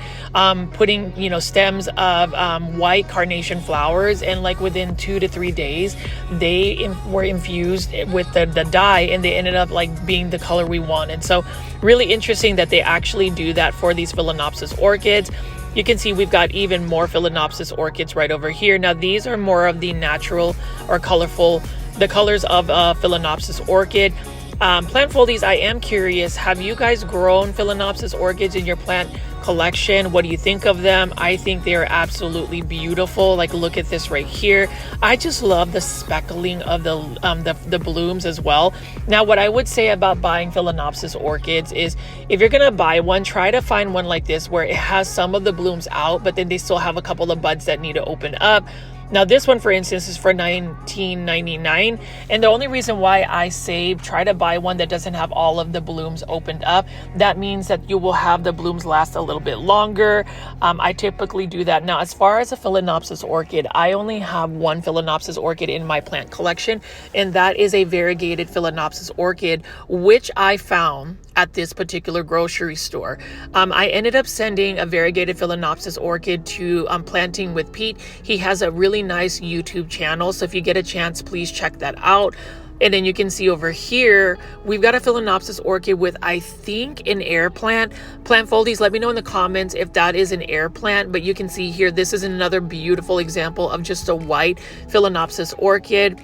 [SPEAKER 1] stems of white carnation flowers, and within 2 to 3 days they were infused with the dye, and they ended up being the color we wanted. So really interesting that they actually do that for these Philodendron orchids. You can see we've got even more Philodendron orchids right over here. Now these are more of the natural or colorful, the colors of Philodendron orchid. Plant foldies, I am curious, have you guys grown Philodendron orchids in your plant collection? What do you think of them? I think they are absolutely beautiful. Look at this right here. I just love the speckling of the blooms as well. Now, what I would say about buying Philodendron orchids is, if you're gonna buy one, try to find one like this where it has some of the blooms out, but then they still have a couple of buds that need to open up. Now this one, for instance, is for $19.99, and the only reason why I say try to buy one that doesn't have all of the blooms opened up, that means that you will have the blooms last a little bit longer. I typically do that. Now, as far as a Philodendron orchid, I only have one Philodendron orchid in my plant collection, and that is a variegated Philodendron orchid, which I found at this particular grocery store. I ended up sending a variegated Philodendron orchid to Planting with Pete. He has a really nice YouTube channel, so if you get a chance, please check that out. And then you can see over here, we've got a Philodendron orchid with, I think, an air plant. Plant foldies, let me know in the comments if that is an air plant. But you can see here, this is another beautiful example of just a white Philodendron orchid.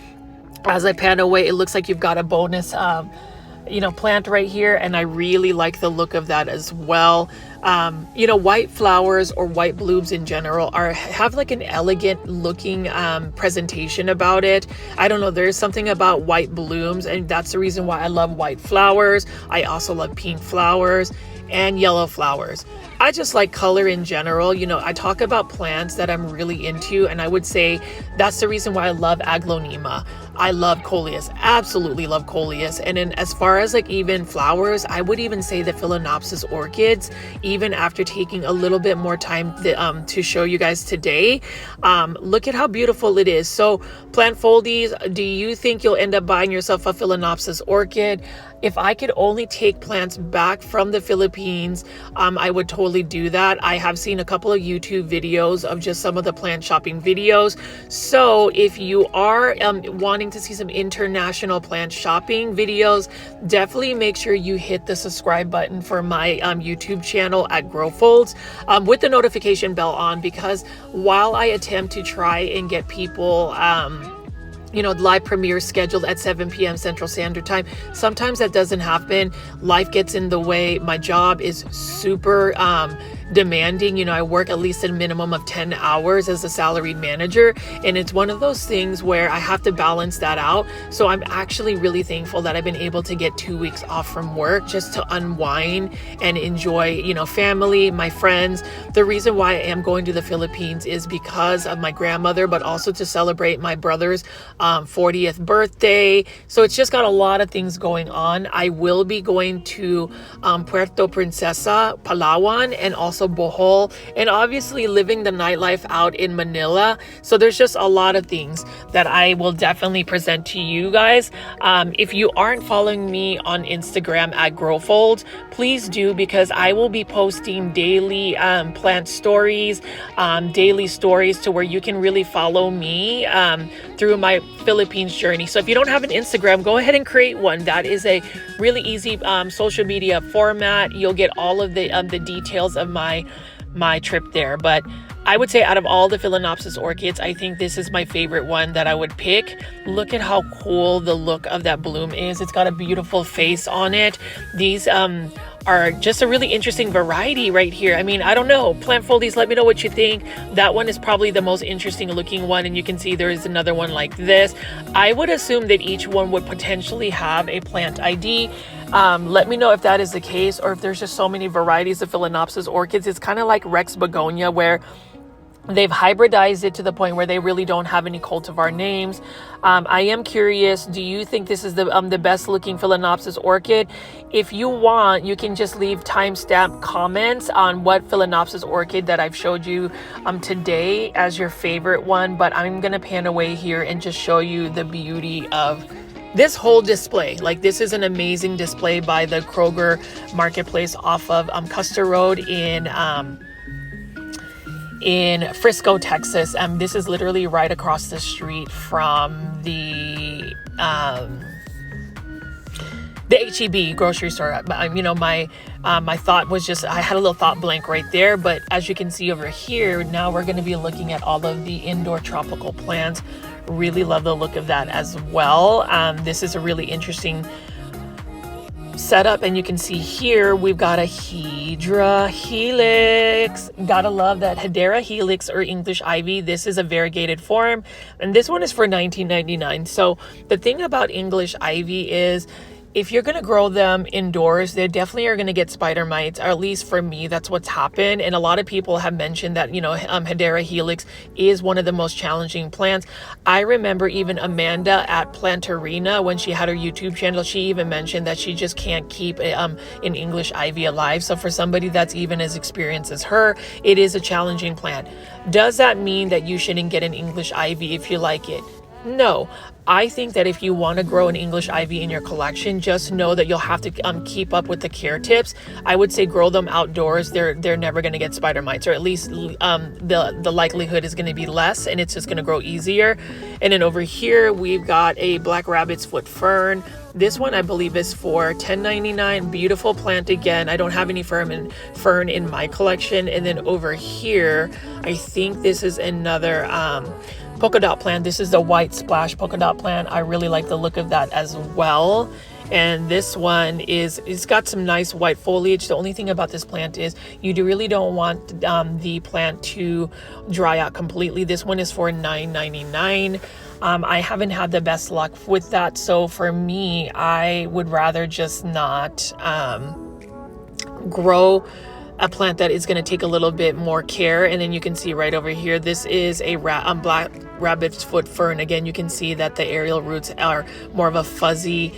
[SPEAKER 1] As I pan away, it looks like you've got a bonus plant right here, and I really like the look of that as well. White flowers or white blooms in general have an elegant looking presentation about it. I don't know, there's something about white blooms, and that's the reason why I love white flowers. I also love pink flowers and yellow flowers. I just like color in general. I talk about plants that I'm really into, and I would say that's the reason why I love aglaonema. I love coleus, absolutely love coleus. And then as far as like even flowers, I would even say the Philodendron orchids, even after taking a little bit more time to show you guys today, look at how beautiful it is. So plant foldies, do you think you'll end up buying yourself a Philodendron orchid? If I could only take plants back from the Philippines, I would totally do that. I have seen a couple of YouTube videos of just some of the plant shopping videos. So if you are wanting to see some international plant shopping videos, definitely make sure you hit the subscribe button for my YouTube channel at Growfolds with the notification bell on, because while I attempt to try and get people live premiere scheduled at 7 p.m. Central Standard Time, sometimes that doesn't happen. Life gets in the way. My job is super demanding. I work at least a minimum of 10 hours as a salaried manager, and it's one of those things where I have to balance that out. So I'm actually really thankful that I've been able to get 2 weeks off from work just to unwind and enjoy, family, my friends. The reason why I am going to the Philippines is because of my grandmother, but also to celebrate my brother's 40th birthday. So it's just got a lot of things going on. I will be going to Puerto Princesa, Palawan, and also Bohol, and obviously living the nightlife out in Manila. So there's just a lot of things that I will definitely present to you guys. If you aren't following me on Instagram at Growfolds, please do, because I will be posting daily plant stories, daily stories to where you can really follow me through my Philippines journey. So if you don't have an Instagram, go ahead and create one. That is a really easy social media format. You'll get all of the details of my trip there. But I would say out of all the Philodendron orchids, I think this is my favorite one that I would pick. Look at how cool the look of that bloom is. It's got a beautiful face on it. These are just a really interesting variety right here. I mean, I don't know. Plant foldies, let me know what you think. That one is probably the most interesting looking one, and you can see there is another one like this. I would assume that each one would potentially have a plant ID. Let me know if that is the case, or if there's just so many varieties of Philodendron orchids. It's kind of like Rex begonia, where they've hybridized it to the point where they really don't have any cultivar names. I am curious, do you think this is the best looking Philodendron orchid? If you want, you can just leave timestamp comments on what Philodendron orchid that I've showed you today as your favorite one. But I'm going to pan away here and just show you the beauty of this whole display. Like, this is an amazing display by the Kroger marketplace off of Custer Road in Frisco, Texas. This is literally right across the street from the H-E-B grocery store. My thought was just, I had a little thought blank right there. But as you can see over here, now we're going to be looking at all of the indoor tropical plants. Really love the look of that as well. This is a really interesting setup, and you can see here we've got a Hedera helix. Gotta love that Hedera helix, or English ivy. This is a variegated form, and this one is for $19.99. So the thing about English ivy is, if you're going to grow them indoors, they definitely are going to get spider mites, or at least for me, that's what's happened. And a lot of people have mentioned that, Hedera helix is one of the most challenging plants. I remember even Amanda at Plantarina, when she had her YouTube channel, she even mentioned that she just can't keep an English ivy alive. So for somebody that's even as experienced as her, it is a challenging plant. Does that mean that you shouldn't get an English ivy if you like it? No. I think that if you want to grow an English ivy in your collection, just know that you'll have to keep up with the care tips. I would say grow them outdoors. They're never going to get spider mites, or at least the likelihood is going to be less, and it's just going to grow easier. And then over here we've got a black rabbit's foot fern. This one I believe is for $10.99. Beautiful plant again. I don't have any fern in my collection. And then over here, I think this is another polka dot plant. This is the white splash polka dot plant. I really like the look of that as well. And this one it's got some nice white foliage. The only thing about this plant is you really don't want the plant to dry out completely. This one is for $9.99. I haven't had the best luck with that. So for me, I would rather just not grow a plant that is going to take a little bit more care. And then you can see right over here, this is a black rabbit's foot fern. Again, you can see that the aerial roots are more of a fuzzy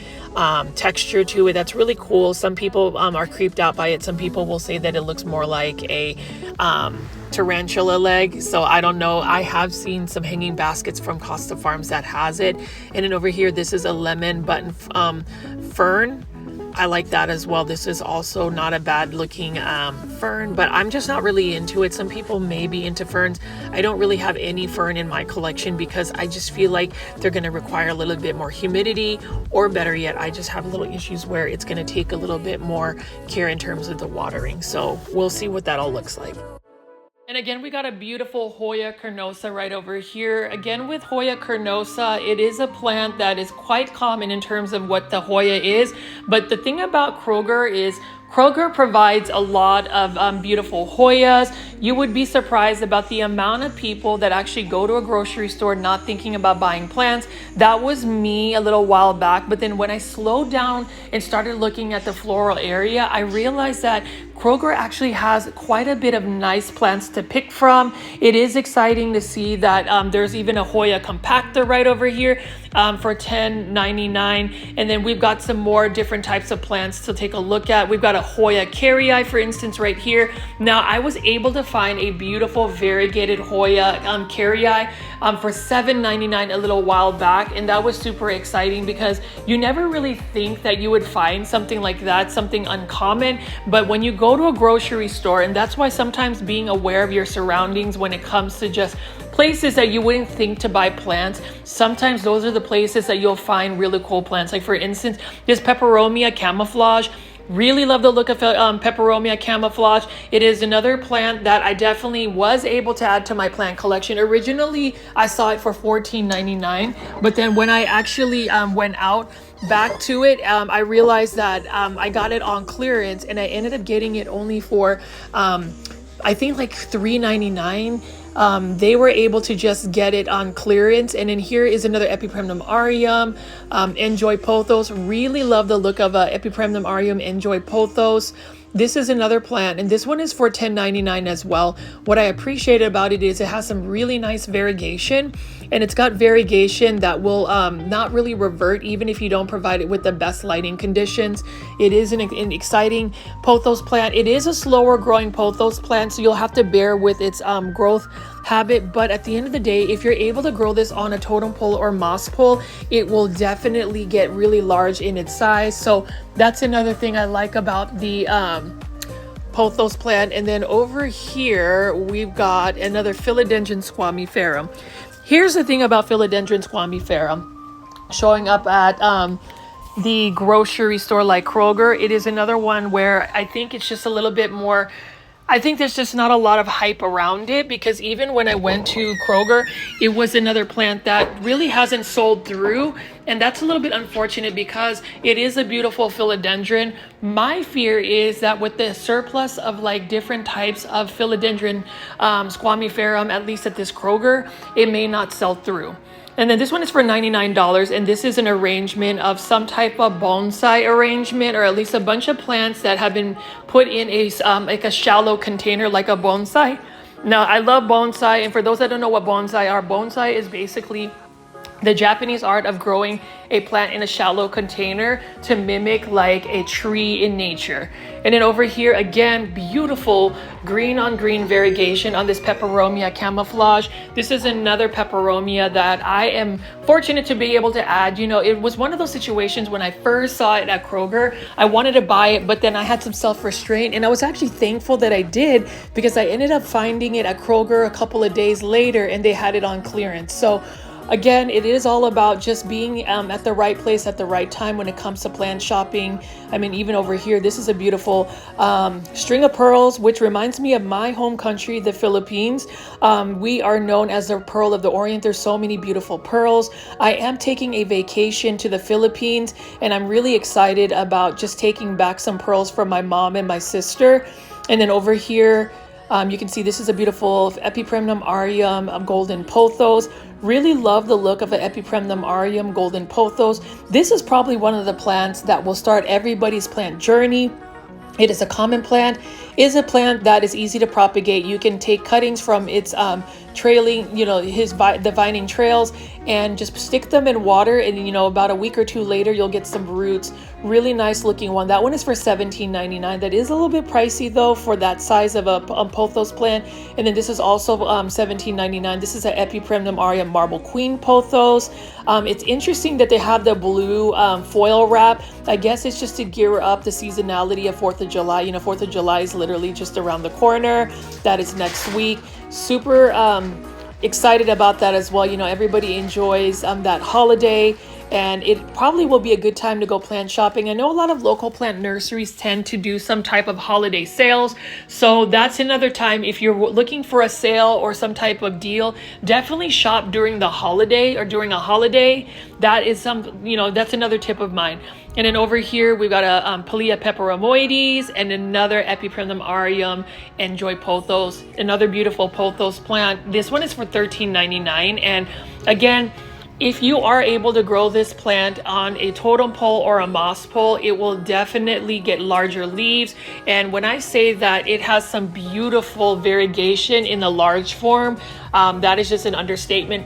[SPEAKER 1] texture to it. That's really cool. Some people are creeped out by it. Some people will say that it looks more like a tarantula leg. So I don't know. I have seen some hanging baskets from Costa Farms that has it. And then over here, this is a lemon button fern. I like that as well. This is also not a bad looking fern, but I'm just not really into it. Some people may be into ferns. I don't really have any fern in my collection because I just feel like they're going to require a little bit more humidity, or better yet, I just have little issues where it's going to take a little bit more care in terms of the watering. So we'll see what that all looks like. And again, we got a beautiful Hoya carnosa right over here. Again, with Hoya carnosa, it is a plant that is quite common in terms of what the Hoya is. But the thing about Kroger is Kroger provides a lot of beautiful Hoyas. You would be surprised about the amount of people that actually go to a grocery store not thinking about buying plants. That was me a little while back, but then when I slowed down and started looking at the floral area, I realized that Kroger actually has quite a bit of nice plants to pick from. It is exciting to see that there's even a Hoya compacta right over here for $10.99. And then we've got some more different types of plants to take a look at. We've got a Hoya carrii, for instance, right here. Now, I was able to find a beautiful variegated Hoya carrii for $7.99 a little while back. And that was super exciting because you never really think that you would find something like that, something uncommon. But when you go to a grocery store, and that's why sometimes being aware of your surroundings when it comes to just places that you wouldn't think to buy plants, sometimes those are the places that you'll find really cool plants. Like for instance, this peperomia camouflage. Really love the look of peperomia camouflage. It is another plant that I definitely was able to add to my plant collection. Originally, I saw it for $14.99, but then when I actually went out back to it, I realized that I got it on clearance, and I ended up getting it only for I think like $3.99. They were able to just get it on clearance. And then here is another Epipremnum aureum, Enjoy Pothos. Really love the look of Epipremnum aureum, Enjoy Pothos. This is another plant, and this one is for $10.99 as well. What I appreciate about it is it has some really nice variegation, and it's got variegation that will not really revert even if you don't provide it with the best lighting conditions. It is an exciting pothos plant. It is a slower growing pothos plant, so you'll have to bear with its growth habit, but at the end of the day, if you're able to grow this on a totem pole or moss pole, it will definitely get really large in its size. So that's another thing I like about the pothos plant. And then over here we've got another Philodendron squamiferum. Here's the thing about Philodendron squamiferum showing up at the grocery store like Kroger. It is another one where I think it's just a little bit more, I think there's just not a lot of hype around it, because even when I went to Kroger, it was another plant that really hasn't sold through. And that's a little bit unfortunate because it is a beautiful philodendron. My fear is that with the surplus of like different types of Philodendron squamiferum, at least at this Kroger, it may not sell through. And then this one is for $99, and this is an arrangement of some type of bonsai arrangement, or at least a bunch of plants that have been put in a like a shallow container like a bonsai. Now, I love bonsai, and for those that don't know what bonsai are, bonsai is basically the Japanese art of growing a plant in a shallow container to mimic like a tree in nature. And then over here, again, beautiful green on green variegation on this peperomia camouflage. This is another peperomia that I am fortunate to be able to add. You know, it was one of those situations when I first saw it at Kroger, I wanted to buy it, but then I had some self-restraint, and I was actually thankful that I did, because I ended up finding it at Kroger a couple of days later and they had it on clearance. So again, it is all about just being at the right place at the right time when it comes to plant shopping. I mean, even over here, this is a beautiful string of pearls, which reminds me of my home country, the Philippines. We are known as the Pearl of the Orient. There's so many beautiful pearls. I am taking a vacation to the Philippines, and I'm really excited about just taking back some pearls from my mom and my sister. And then over here, you can see this is a beautiful Epipremnum aureum golden pothos. Really love the look of an Epipremnum aureum golden pothos. This is probably one of the plants that will start everybody's plant journey. It is a common plant. It is a plant that is easy to propagate. You can take cuttings from its trailing, the vining trails, and just stick them in water, and about a week or two later you'll get some roots. Really nice looking one. That one is for $17.99. That is a little bit pricey though for that size of a pothos plant. And then this is also $17.99. This is an Epipremnum aureum marble queen pothos. It's interesting that they have the blue foil wrap. I guess it's just to gear up the seasonality of 4th of July. 4th of July is literally just around the corner. That is next week. Super excited about that as well. Everybody enjoys that holiday, and it probably will be a good time to go plant shopping. I know a lot of local plant nurseries tend to do some type of holiday sales, so that's another time. If you're looking for a sale or some type of deal, definitely shop during the holiday or during a holiday. That is that's another tip of mine. And then over here we've got a Pilea peperomoides and another Epipremnum aureum enjoy pothos, another beautiful pothos plant. This one is for $13.99. And again, if you are able to grow this plant on a totem pole or a moss pole, it will definitely get larger leaves. And when I say that it has some beautiful variegation in the large form, that is just an understatement.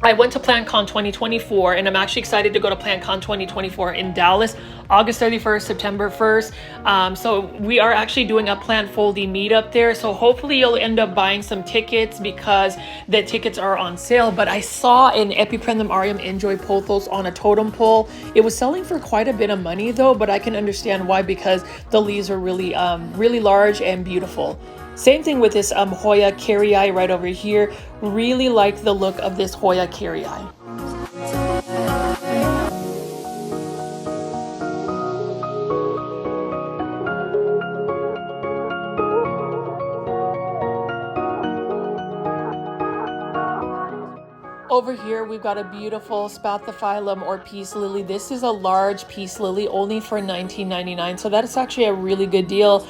[SPEAKER 1] I went to PlantCon 2024, and I'm actually excited to go to PlantCon 2024 in Dallas, August 31st, September 1st. So we are actually doing a Plant Foldy meetup there. So hopefully you'll end up buying some tickets because the tickets are on sale. But I saw an Epipremnum aureum enjoy pothos on a totem pole. It was selling for quite a bit of money though, but I can understand why, because the leaves are really, really large and beautiful. Same thing with this Hoya carrii right over here. Really like the look of this Hoya carrii. Over here, we've got a beautiful Spathiphyllum or peace lily. This is a large peace lily, only for $19.99. So that is actually a really good deal.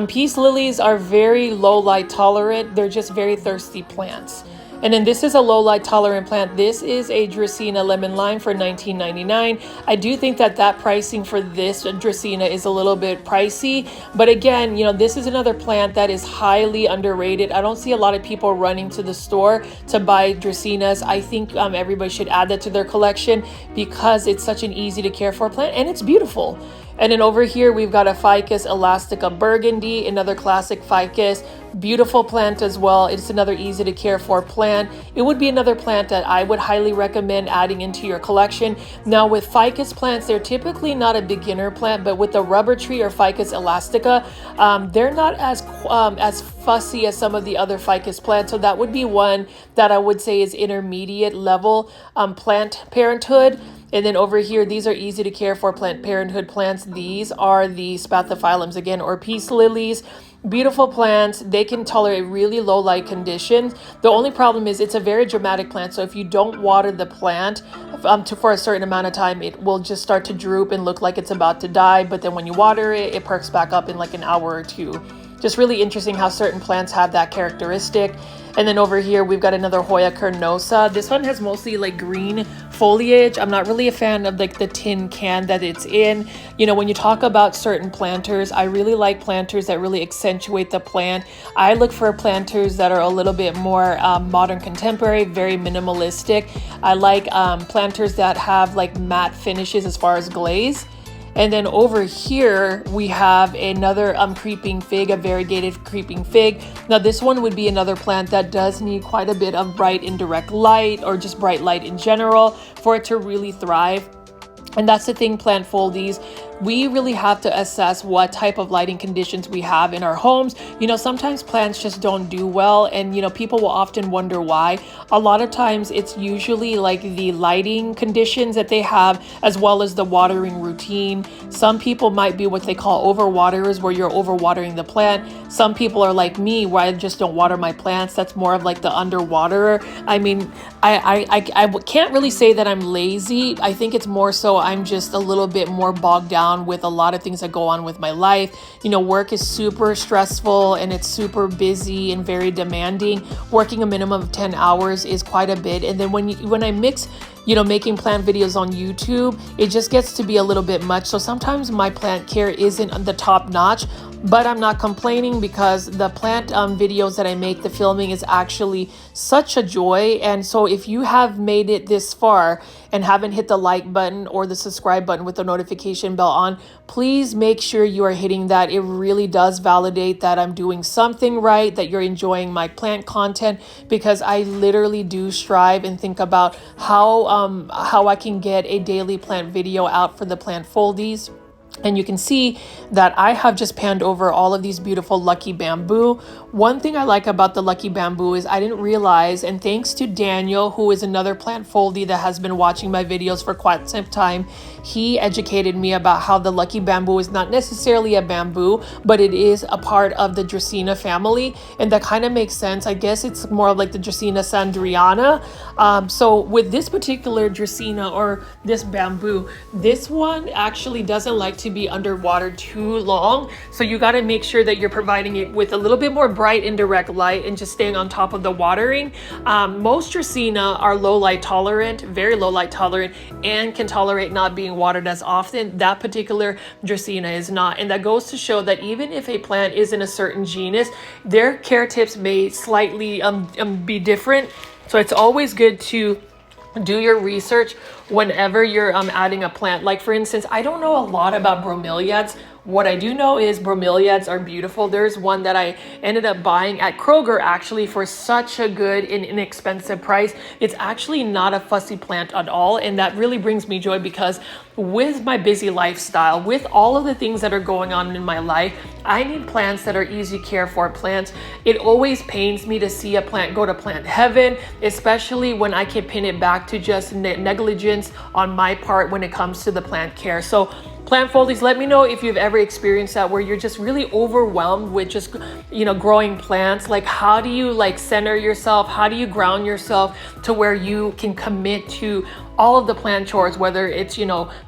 [SPEAKER 1] Peace lilies are very low light tolerant. They're just very thirsty plants. And then this is a low light tolerant plant. This is a Dracaena lemon lime for $19.99. I do think that pricing for this Dracaena is a little bit pricey, but again, this is another plant that is highly underrated. I don't see a lot of people running to the store to buy Dracaenas. I think everybody should add that to their collection because it's such an easy to care for plant and it's beautiful. And then over here, we've got a Ficus elastica burgundy, another classic ficus. Beautiful plant as well. It's another easy to care for plant. It would be another plant that I would highly recommend adding into your collection. Now with ficus plants, they're typically not a beginner plant, but with the rubber tree or Ficus elastica, they're not as fussy as some of the other ficus plants. So that would be one that I would say is intermediate level plant parenthood. And then over here, these are easy to care for plant parenthood plants. These are the Spathiphyllums again, or peace lilies. Beautiful plants. They can tolerate really low light conditions. The only problem is it's a very dramatic plant. So if you don't water the plant for a certain amount of time, it will just start to droop and look like it's about to die. But then when you water it, it perks back up in like an hour or two. Just really interesting how certain plants have that characteristic. And then over here, we've got another Hoya carnosa. This one has mostly like green foliage. I'm not really a fan of like the tin can that it's in. When you talk about certain planters, I really like planters that really accentuate the plant. I look for planters that are a little bit more modern contemporary, very minimalistic. I like planters that have like matte finishes as far as glaze. And then over here, we have another creeping fig, a variegated creeping fig. Now this one would be another plant that does need quite a bit of bright indirect light or just bright light in general for it to really thrive. And that's the thing, plant foldies. We really have to assess what type of lighting conditions we have in our homes. Sometimes plants just don't do well, and people will often wonder why. A lot of times it's usually like the lighting conditions that they have, as well as the watering routine. Some people might be what they call overwaterers, where you're overwatering the plant. Some people are like me, where I just don't water my plants. That's more of like the underwaterer. I mean, I can't really say that I'm lazy. I think it's more so I'm just a little bit more bogged down with a lot of things that go on with my life. Work is super stressful and it's super busy and very demanding. Working a minimum of 10 hours is quite a bit. And then when I mix making plant videos on YouTube, it just gets to be a little bit much. So sometimes my plant care isn't the top notch, but I'm not complaining because the plant videos that I make, the filming is actually such a joy. And so if you have made it this far and haven't hit the like button or the subscribe button with the notification bell on, please make sure you are hitting that. It really does validate that I'm doing something right, that you're enjoying my plant content, because I literally do strive and think about how I can get a daily plant video out for the plant foldies. And you can see that I have just panned over all of these beautiful lucky bamboo. One thing I like about the lucky bamboo is I didn't realize, and thanks to Daniel, who is another plant foldie that has been watching my videos for quite some time, he educated me about how the lucky bamboo is not necessarily a bamboo, but it is a part of the Dracaena family. And that kind of makes sense. I guess it's more like the Dracaena sandriana. So with this particular Dracaena, or this bamboo, this one actually doesn't like to be underwater too long, so you got to make sure that you're providing it with a little bit more bright indirect light and just staying on top of the watering. Most Dracaena are low light tolerant, very low light tolerant, and can tolerate not being watered as often. That particular Dracaena is not, and that goes to show that even if a plant is in a certain genus, their care tips may slightly be different. So it's always good to do your research whenever you're adding a plant. Like for instance, I don't know a lot about bromeliads. What I do know is bromeliads are beautiful. There's one that I ended up buying at Kroger actually for such a good and inexpensive price. It's actually not a fussy plant at all. And that really brings me joy, because with my busy lifestyle, with all of the things that are going on in my life, I need plants that are easy care for plants. It always pains me to see a plant go to plant heaven, especially when I can pin it back to just negligence on my part when it comes to the plant care. So plant foldies, let me know if you've ever experienced that, where you're just really overwhelmed with just, growing plants. Like, how do you center yourself? How do you ground yourself to where you can commit to all of the plant chores, whether it's,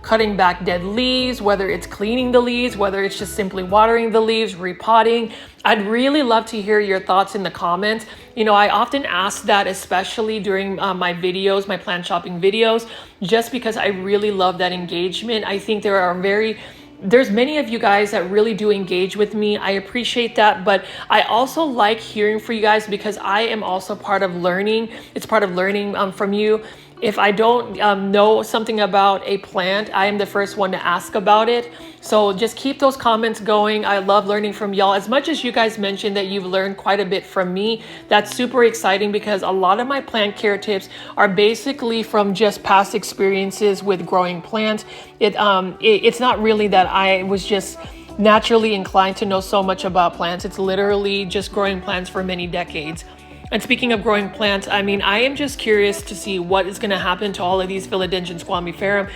[SPEAKER 1] cutting back dead leaves, whether it's cleaning the leaves, whether it's just simply watering the leaves, repotting. I'd really love to hear your thoughts in the comments. I often ask that, especially during my videos, my plant shopping videos, just because I really love that engagement. I think there's many of you guys that really do engage with me. I appreciate that, but I also like hearing from you guys, because I am also part of learning. It's part of learning from you. If I don't know something about a plant, I am the first one to ask about it. So just keep those comments going. I love learning from y'all. As much as you guys mentioned that you've learned quite a bit from me, that's super exciting, because a lot of my plant care tips are basically from just past experiences with growing plants. It's not really that I was just naturally inclined to know so much about plants. It's literally just growing plants for many decades. And speaking of growing plants, I am just curious to see what is going to happen to all of these Philodendron squamiferum.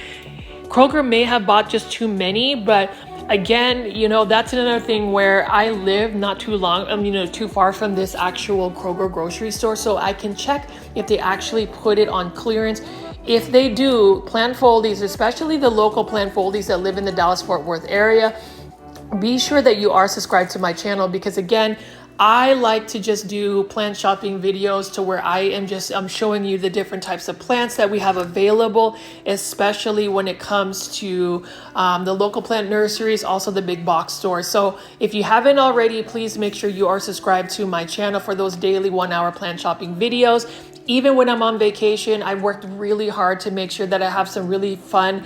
[SPEAKER 1] Kroger may have bought just too many, but again, that's another thing where I live not too too far from this actual Kroger grocery store, so I can check if they actually put it on clearance. If they do, plant foldies, especially the local plant foldies that live in the Dallas-Fort Worth area, be sure that you are subscribed to my channel, because again, I like to just do plant shopping videos to where I'm showing you the different types of plants that we have available, especially when it comes to the local plant nurseries, also the big box stores. So if you haven't already, please make sure you are subscribed to my channel for those daily 1-hour plant shopping videos. Even when I'm on vacation, I've worked really hard to make sure that I have some really fun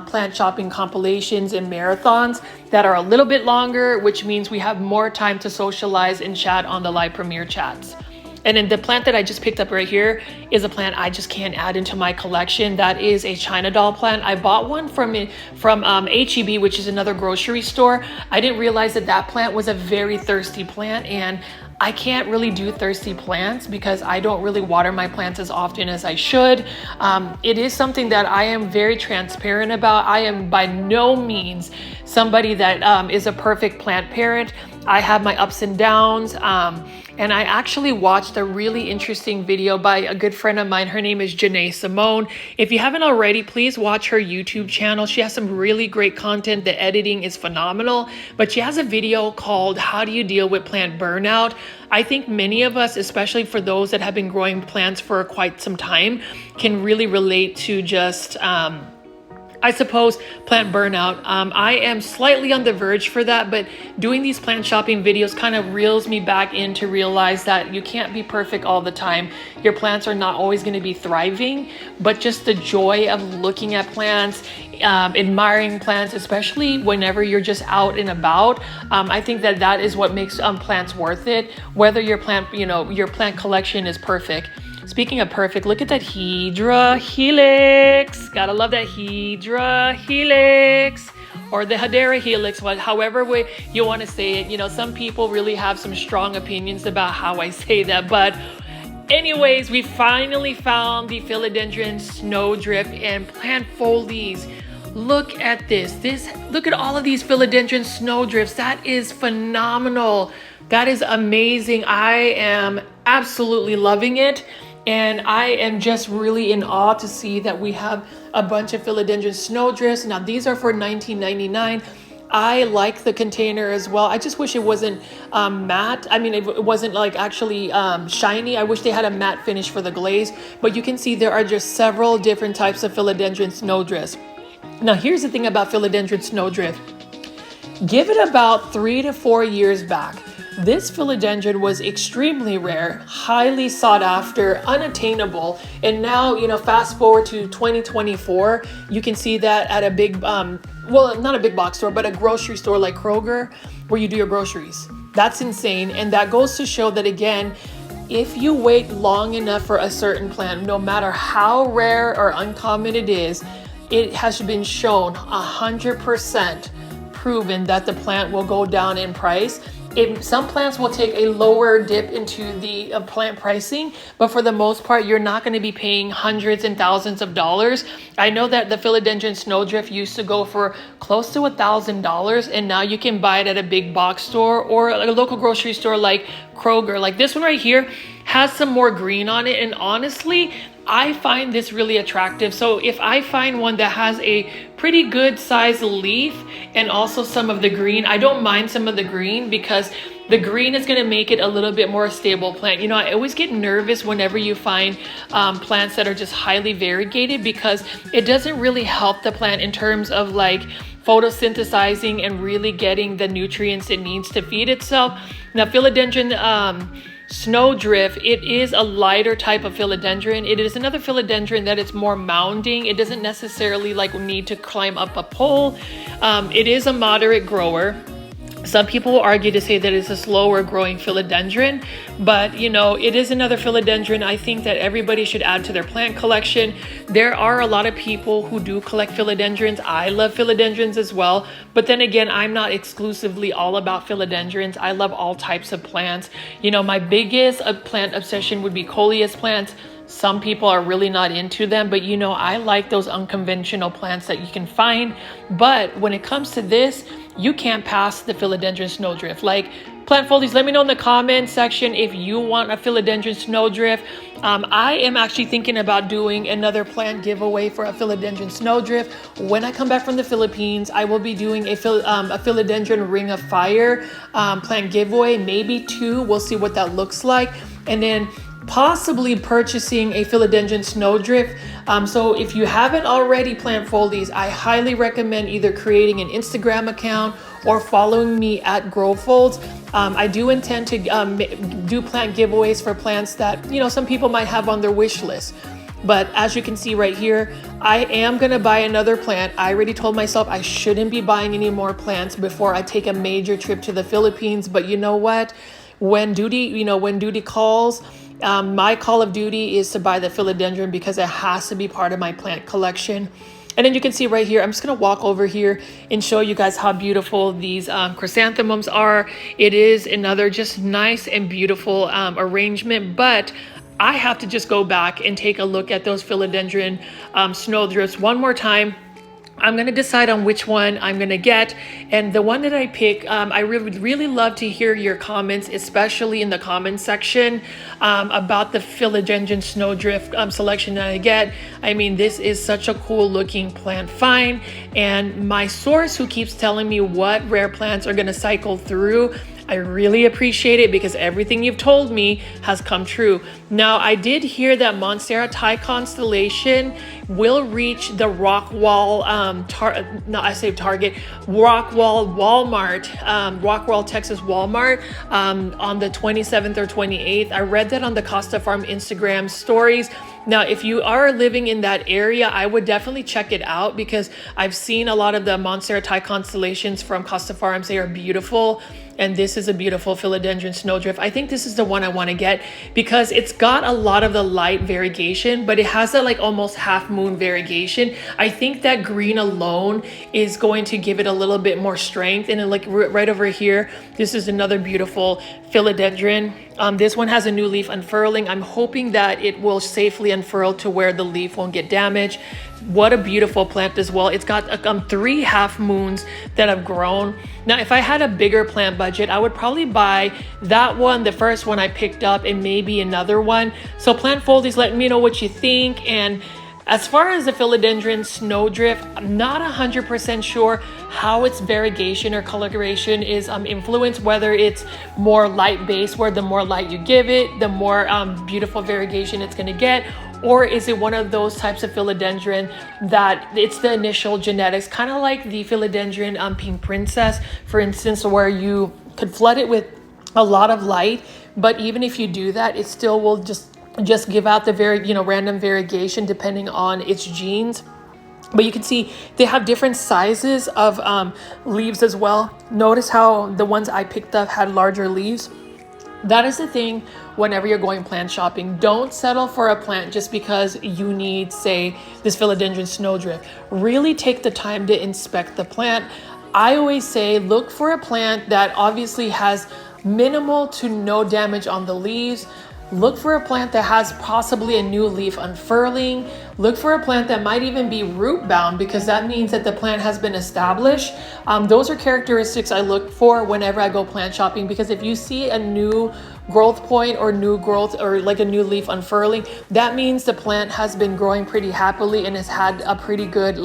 [SPEAKER 1] plant shopping compilations and marathons that are a little bit longer, which means we have more time to socialize and chat on the live premiere chats. And then the plant that I just picked up right here is a plant I just can't add into my collection. That is a China doll plant. I bought one from H-E-B, which is another grocery store. I didn't realize that plant was a very thirsty plant, and I can't really do thirsty plants because I don't really water my plants as often as I should. It is something that I am very transparent about. I am by no means somebody that is a perfect plant parent. I have my ups and downs. And I actually watched a really interesting video by a good friend of mine. Her name is Janae Simone. If you haven't already, please watch her YouTube channel. She has some really great content. The editing is phenomenal, but she has a video called How Do You Deal with Plant Burnout? I think many of us, especially for those that have been growing plants for quite some time, can really relate to just, I suppose, plant burnout. I am slightly on the verge for that, but doing these plant shopping videos kind of reels me back in to realize that you can't be perfect all the time. Your plants are not always going to be thriving, but just the joy of looking at plants, admiring plants, especially whenever you're just out and about. I think that that is what makes plants worth it, whether your plant, your plant collection is perfect. Speaking of perfect, look at that Hydra Helix. Gotta love that Hydra Helix, or the Hedera Helix, however way you want to say it. Some people really have some strong opinions about how I say that, but anyways, we finally found the Philodendron Snowdrift and plant folies. Look at this. Look at all of these Philodendron Snowdrifts. That is phenomenal. That is amazing. I am absolutely loving it. And I am just really in awe to see that we have a bunch of Philodendron Snowdrifts. Now these are for $19.99. I like the container as well. I just wish it wasn't matte. I mean, it wasn't like actually shiny. I wish they had a matte finish for the glaze. But you can see there are just several different types of Philodendron Snowdrifts. Now here's the thing about Philodendron Snowdrift. Give it about 3 to 4 years back. This philodendron was extremely rare, highly sought after, unattainable. And now, fast forward to 2024, you can see that at a big, well, not a big box store, but a grocery store like Kroger, where you do your groceries. That's insane. And that goes to show that, again, if you wait long enough for a certain plant, no matter how rare or uncommon it is, it has been shown 100% proven that the plant will go down in price. Some plants will take a lower dip into the plant pricing, but for the most part, you're not going to be paying hundreds and thousands of dollars. I know that the Philodendron Snowdrift used to go for close to $1,000, and now you can buy it at a big box store or a local grocery store like Kroger. Like this one right here has some more green on it, and honestly, I find this really attractive. So if I find one that has a pretty good size leaf and also some of the green, I don't mind some of the green because the green is going to make it a little bit more stable plant. I always get nervous whenever you find plants that are just highly variegated, because it doesn't really help the plant in terms of like photosynthesizing and really getting the nutrients it needs to feed itself. Now Philodendron Snowdrift, it is a lighter type of philodendron. It is another philodendron that it's more mounding. It doesn't necessarily need to climb up a pole. It is a moderate grower. Some people will argue to say that it's a slower growing philodendron, but it is another philodendron I think that everybody should add to their plant collection. There are a lot of people who do collect philodendrons. I love philodendrons as well, but then again, I'm not exclusively all about philodendrons. I love all types of plants. My biggest plant obsession would be coleus plants. Some people are really not into them, but I like those unconventional plants that you can find. But when it comes to this, you can't pass the Philodendron Snowdrift. Like plant foliage, let me know in the comments section if you want a Philodendron Snowdrift. I am actually thinking about doing another plant giveaway for a Philodendron Snowdrift. When I come back from the Philippines, I will be doing a Philodendron Ring of Fire plant giveaway, maybe 2. We'll see what that looks like. And then possibly purchasing a Philodendron Snowdrift. So if you haven't already plant foliage, I highly recommend either creating an Instagram account or following me at GrowFolds. I do intend to do plant giveaways for plants that some people might have on their wish list. But as you can see right here, I am gonna buy another plant. I already told myself I shouldn't be buying any more plants before I take a major trip to the Philippines. But you know what? When duty calls, my call of duty is to buy the philodendron because it has to be part of my plant collection. And then you can see right here, I'm just going to walk over here and show you guys how beautiful these chrysanthemums are. It is another just nice and beautiful arrangement, but I have to just go back and take a look at those Philodendron snowdrifts one more time. I'm going to decide on which one I'm going to get. And the one that I pick, I would really love to hear your comments, especially in the comments section, about the Philodendron Snowdrift selection that I get. I mean, this is such a cool looking plant find. And my source who keeps telling me what rare plants are going to cycle through, I really appreciate it because everything you've told me has come true. Now, I did hear that Monstera Thai Constellation will reach the Rockwall, Walmart, Rockwall, Texas Walmart on the 27th or 28th. I read that on the Costa Farm Instagram stories. Now, if you are living in that area, I would definitely check it out because I've seen a lot of the Monstera Thai Constellations from Costa Farms. They are beautiful. And this is a beautiful Philodendron Snowdrift. I think this is the one I want to get because it's got a lot of the light variegation, but it has that like almost half moon variegation. I think that green alone is going to give it a little bit more strength. And then like right over here, this is another beautiful Philodendron. This one has a new leaf unfurling. I'm hoping that it will safely unfurl to where the leaf won't get damaged. What a beautiful plant as well. It's got 3 half moons that have grown. Now, if I had a bigger plant budget, I would probably buy that one, the first one I picked up, and maybe another one. So Plant Foldies, let me know what you think. And as far as the Philodendron Snowdrift, I'm not 100% sure how its variegation or coloration is influenced, whether it's more light based, where the more light you give it, the more beautiful variegation it's going to get. Or is it one of those types of philodendron that it's the initial genetics, kind of like the Philodendron Pink Princess, for instance, where you could flood it with a lot of light, but even if you do that, it still will just give out the random variegation depending on its genes. But you can see they have different sizes of leaves as well. Notice how the ones I picked up had larger leaves. That is the thing whenever you're going plant shopping. Don't settle for a plant just because you need, say, this Philodendron Snowdrift. Really take the time to inspect the plant. I always say look for a plant that obviously has minimal to no damage on the leaves. Look for a plant that has possibly a new leaf unfurling. Look for a plant that might even be root bound because that means that the plant has been established. Those are characteristics I look for whenever I go plant shopping, because if you see a new growth point or new growth or like a new leaf unfurling, that means the plant has been growing pretty happily and has had a pretty good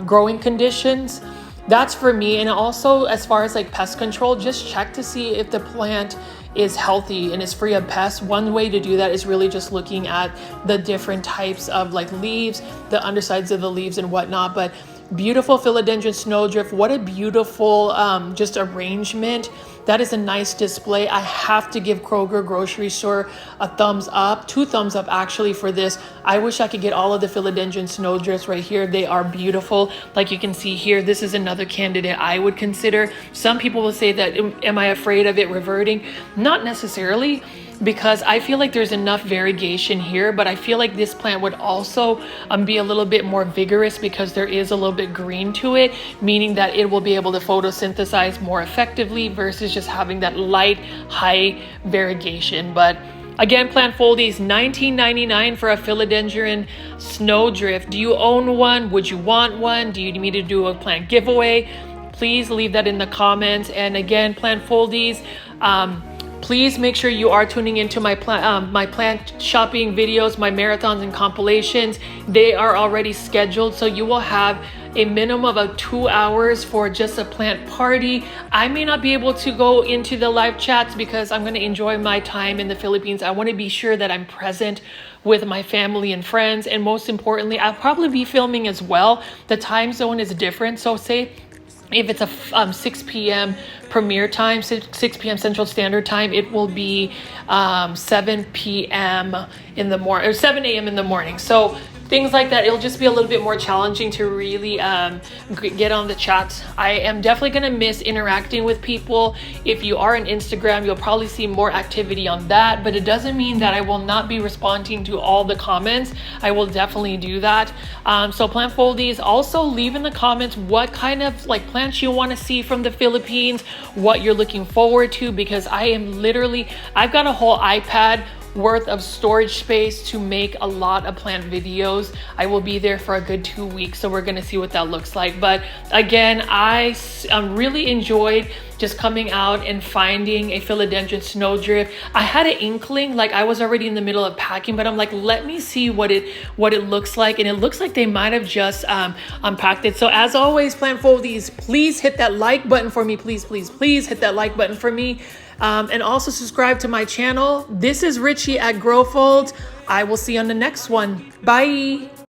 [SPEAKER 1] growing conditions. That's for me. And also, as far as like pest control, just check to see if the plant is healthy and is free of pests. One way to do that is really just looking at the different types of like leaves, the undersides of the leaves and whatnot. But beautiful Philodendron Snowdrift, what a beautiful just arrangement. That is a nice display. I have to give Kroger grocery store a thumbs up, 2 thumbs up actually for this. I wish I could get all of the Philodendron Snowdrifts right here. They are beautiful. Like you can see here, this is another candidate I would consider. Some people will say that, am I afraid of it reverting? Not necessarily, because I feel like there's enough variegation here, but I feel like this plant would also be a little bit more vigorous because there is a little bit green to it, meaning that it will be able to photosynthesize more effectively versus just having that light, high variegation. But again, Plant Foldies, $19.99 for a Philodendron Snowdrift. Do you own one? Would you want one? Do you need me to do a plant giveaway? Please leave that in the comments. And again, Plant Foldies, please make sure you are tuning into my plant shopping videos, my marathons and compilations. They are already scheduled, so you will have a minimum of 2 hours for just a plant party. I may not be able to go into the live chats because I'm going to enjoy my time in the Philippines. I want to be sure that I'm present with my family and friends, and most importantly, I'll probably be filming as well. The time zone is different, so say if it's a 6 p.m. premiere time, 6 p.m. Central Standard Time, it will be 7 p.m. in the morning, or 7 a.m. in the morning. So things like that, it'll just be a little bit more challenging to really get on the chats. I am definitely going to miss interacting with people. If you are on Instagram, you'll probably see more activity on that, but it doesn't mean that I will not be responding to all the comments. I will definitely do that. So Plant Foldies, also leave in the comments what kind of like plants you want to see from the Philippines, what you're looking forward to, because I've got a whole iPad worth of storage space to make a lot of plant videos. I will be there for a good 2 weeks, so we're gonna see what that looks like. But again, I really enjoyed just coming out and finding a philodendron snowdrift. I had an inkling, like I was already in the middle of packing, but I'm like, let me see what it looks like. And it looks like they might have just unpacked it. So as always, plant foldies, please hit that like button for me. Please, please, please hit that like button for me. And also subscribe to my channel. This is Richie at Growfold. I will see you on the next one. Bye.